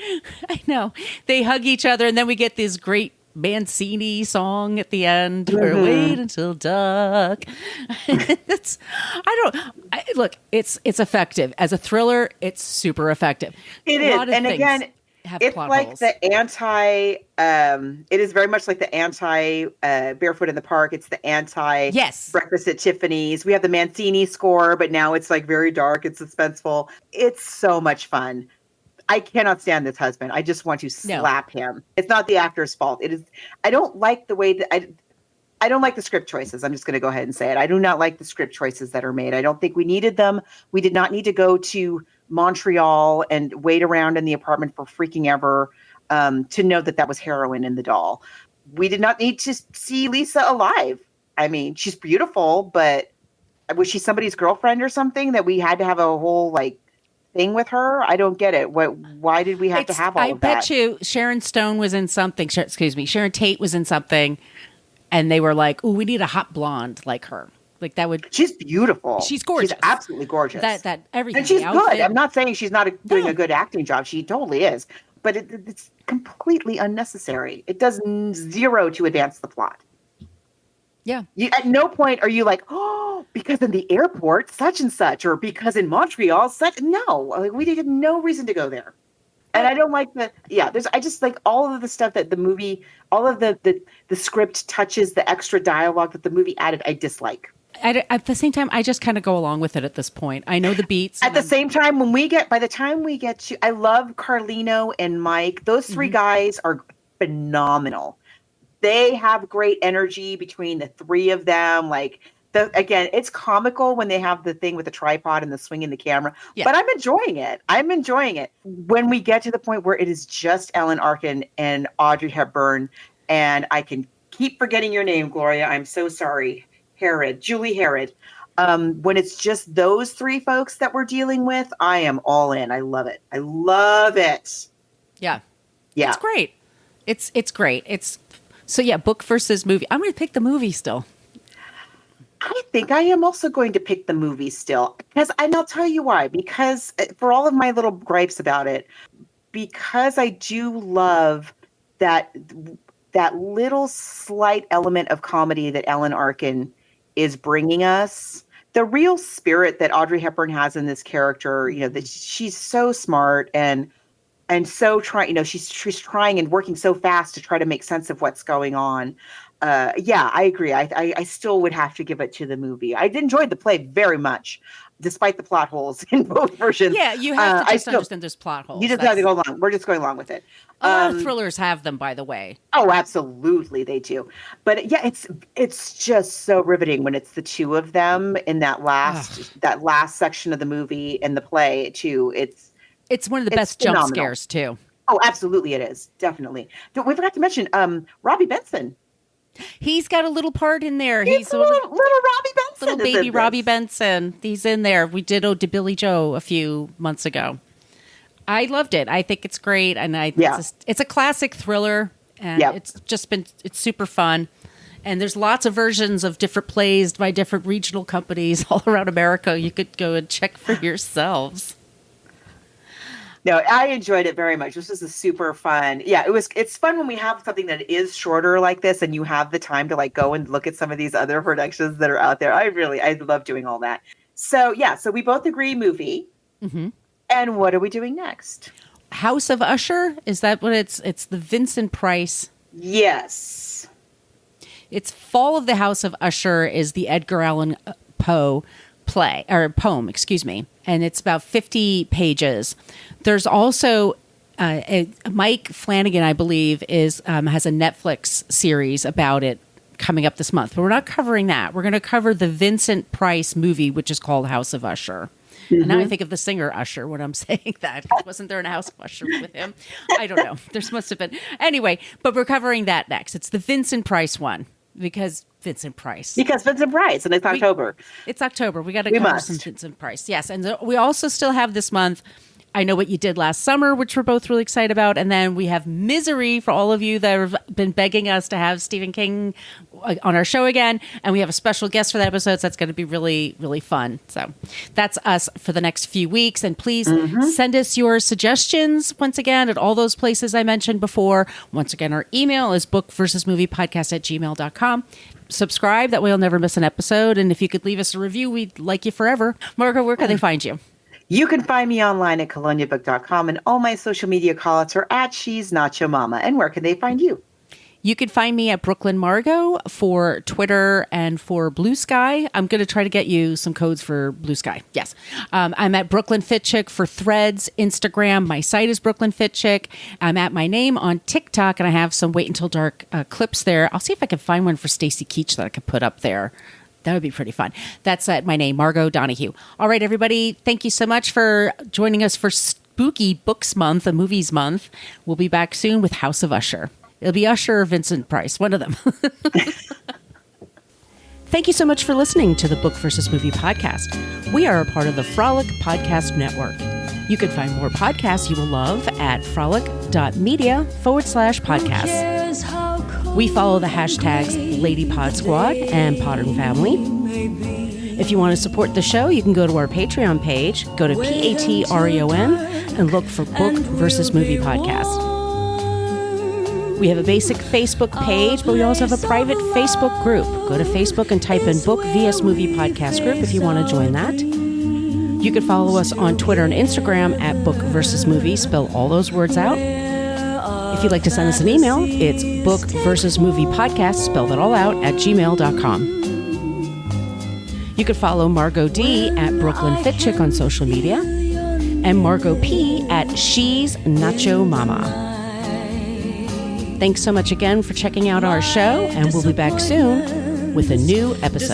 I know they hug each other and then we get this great Mancini song at the end. Mm-hmm. Wait until dark. Look, it's effective. As a thriller, it's super effective. It is. And again, it's like holes. It is very much like the anti Barefoot in the Park. It's the anti Breakfast at Tiffany's. We have the Mancini score, but now it's like very dark and suspenseful. It's so much fun. I cannot stand this husband. I just want to slap him. It's not the actor's fault. It is. I don't like the way that I don't like the script choices. I'm just going to go ahead and say it. I do not like the script choices that are made. I don't think we needed them. We did not need to go to Montreal and wait around in the apartment for freaking ever to know that was heroin in the doll. We did not need to see Lisa alive. I mean, she's beautiful, but was she somebody's girlfriend or something that we had to have a whole thing with her? I don't get it. Why did we have to have all of that? I bet you Sharon Stone was in something. Sharon Tate was in something, and they were like, "Oh, we need a hot blonde like her." Like that would. She's beautiful. She's gorgeous. She's absolutely gorgeous. That everything. And she's good. I'm not saying she's not doing a good acting job. She totally is. But it's completely unnecessary. It does zero to advance the plot. Yeah. At no point are you like, oh, because in the airport, such and such, or because in Montreal, such. No, we had no reason to go there. And I don't like I just like all of the stuff that the movie, all of the script touches, the extra dialogue that the movie added, I dislike. At the same time, I just kind of go along with it at this point. I know the beats. At the same time, by the time we get to, I love Carlino and Mike. Those three guys are phenomenal. They have great energy between the three of them. Again, it's comical when they have the thing with the tripod and the swinging the camera, but I'm enjoying it. When we get to the point where it is just Ellen Arkin and Audrey Hepburn, and I can keep forgetting your name, Gloria. I'm so sorry. Julie Harrod. When it's just those three folks that we're dealing with, I am all in. I love it. Yeah. Yeah. It's great. It's great. Book versus movie. I'm going to pick the movie still. I think I am also going to pick the movie still, and I'll tell you why. Because for all of my little gripes about it, because I do love that little slight element of comedy that Ellen Arkin is bringing us. The real spirit that Audrey Hepburn has in this character, that she's so smart and so trying, she's trying and working so fast to try to make sense of what's going on. I agree. I still would have to give it to the movie. I enjoyed the play very much, despite the plot holes in both versions. Yeah, you have to understand there's plot holes. You just have to go along. We're just going along with it. A lot of thrillers have them, by the way. Oh, absolutely, they do. But yeah, it's just so riveting when it's the two of them in that last section of the movie in the play too. It's one of the best phenomenal. Jump scares too. Oh, absolutely, it is definitely. We forgot to mention Robbie Benson. He's got a little part in there. He's a little Robbie Benson. Little baby Robbie Benson. He's in there. We did to Billy Joe a few months ago. I loved it. I think it's great. And it's a classic thriller. And it's super fun. And there's lots of versions of different plays by different regional companies all around America. You could go and check for yourselves. No, I enjoyed it very much. This was a super fun. Yeah, it's fun when we have something that is shorter like this and you have the time to go and look at some of these other productions that are out there. I love doing all that. So we both agree movie. Mm-hmm. And what are we doing next? House of Usher? Is that what it's the Vincent Price Yes. It's Fall of the House of Usher is the Edgar Allan Poe poem, excuse me. And it's about 50 pages. There's also Mike Flanagan, I believe, has a Netflix series about it coming up this month. But we're not covering that. We're going to cover the Vincent Price movie, which is called House of Usher. Mm-hmm. And now I think of the singer Usher when I'm saying that. Wasn't there a House of Usher with him? I don't know. There must have been. Anyway, but we're covering that next. It's the Vincent Price one. Because Vincent Price. And it's October. It's October. We got to cover some Vincent Price. Yes. And we also still have this month, I Know What You Did Last Summer, which we're both really excited about. And then we have Misery for all of you that have been begging us to have Stephen King on our show again. And we have a special guest for that episode. So that's going to be really, really fun. So that's us for the next few weeks. And please send us your suggestions once again at all those places I mentioned before. Once again, our email is bookversusmoviepodcast@gmail.com. Subscribe. That way you'll never miss an episode. And if you could leave us a review, we'd like you forever. Margo, where can they find you? You can find me online at coloniabook.com, and all my social media call-outs are at She's Not Your Mama. And where can they find you? You can find me at Brooklyn Margo for Twitter and for Blue Sky. I'm going to try to get you some codes for Blue Sky. Yes. I'm at Brooklyn Fit Chick for Threads, Instagram. My site is Brooklyn Fit Chick. I'm at my name on TikTok, and I have some Wait Until Dark clips there. I'll see if I can find one for Stacy Keach that I could put up there. That would be pretty fun. That's my name, Margo Donahue. All right, everybody. Thank you so much for joining us for Spooky Books Month, a movies month. We'll be back soon with House of Usher. It'll be Usher or Vincent Price, one of them. Thank you so much for listening to the Book versus Movie podcast. We are a part of the Frolic Podcast Network. You can find more podcasts you will love at frolic.media/podcasts. We follow the hashtags LadyPodSquad and Podern Family. If you want to support the show, you can go to our Patreon page, go to Patreon, and look for Book versus Movie Podcast. We have a basic Facebook page, but we also have a private Facebook group. Go to Facebook and type in Book vs. Movie Podcast Group if you want to join that. You can follow us on Twitter and Instagram at Book versus Movie. Spell all those words out. If you'd like to send us an email, it's bookversusmoviepodcast, spell that all out, at gmail.com. You can follow Margo D at Brooklyn Fit Chick on social media and Margo P at She's Nacho Mama. Thanks so much again for checking out our show, and we'll be back soon with a new episode.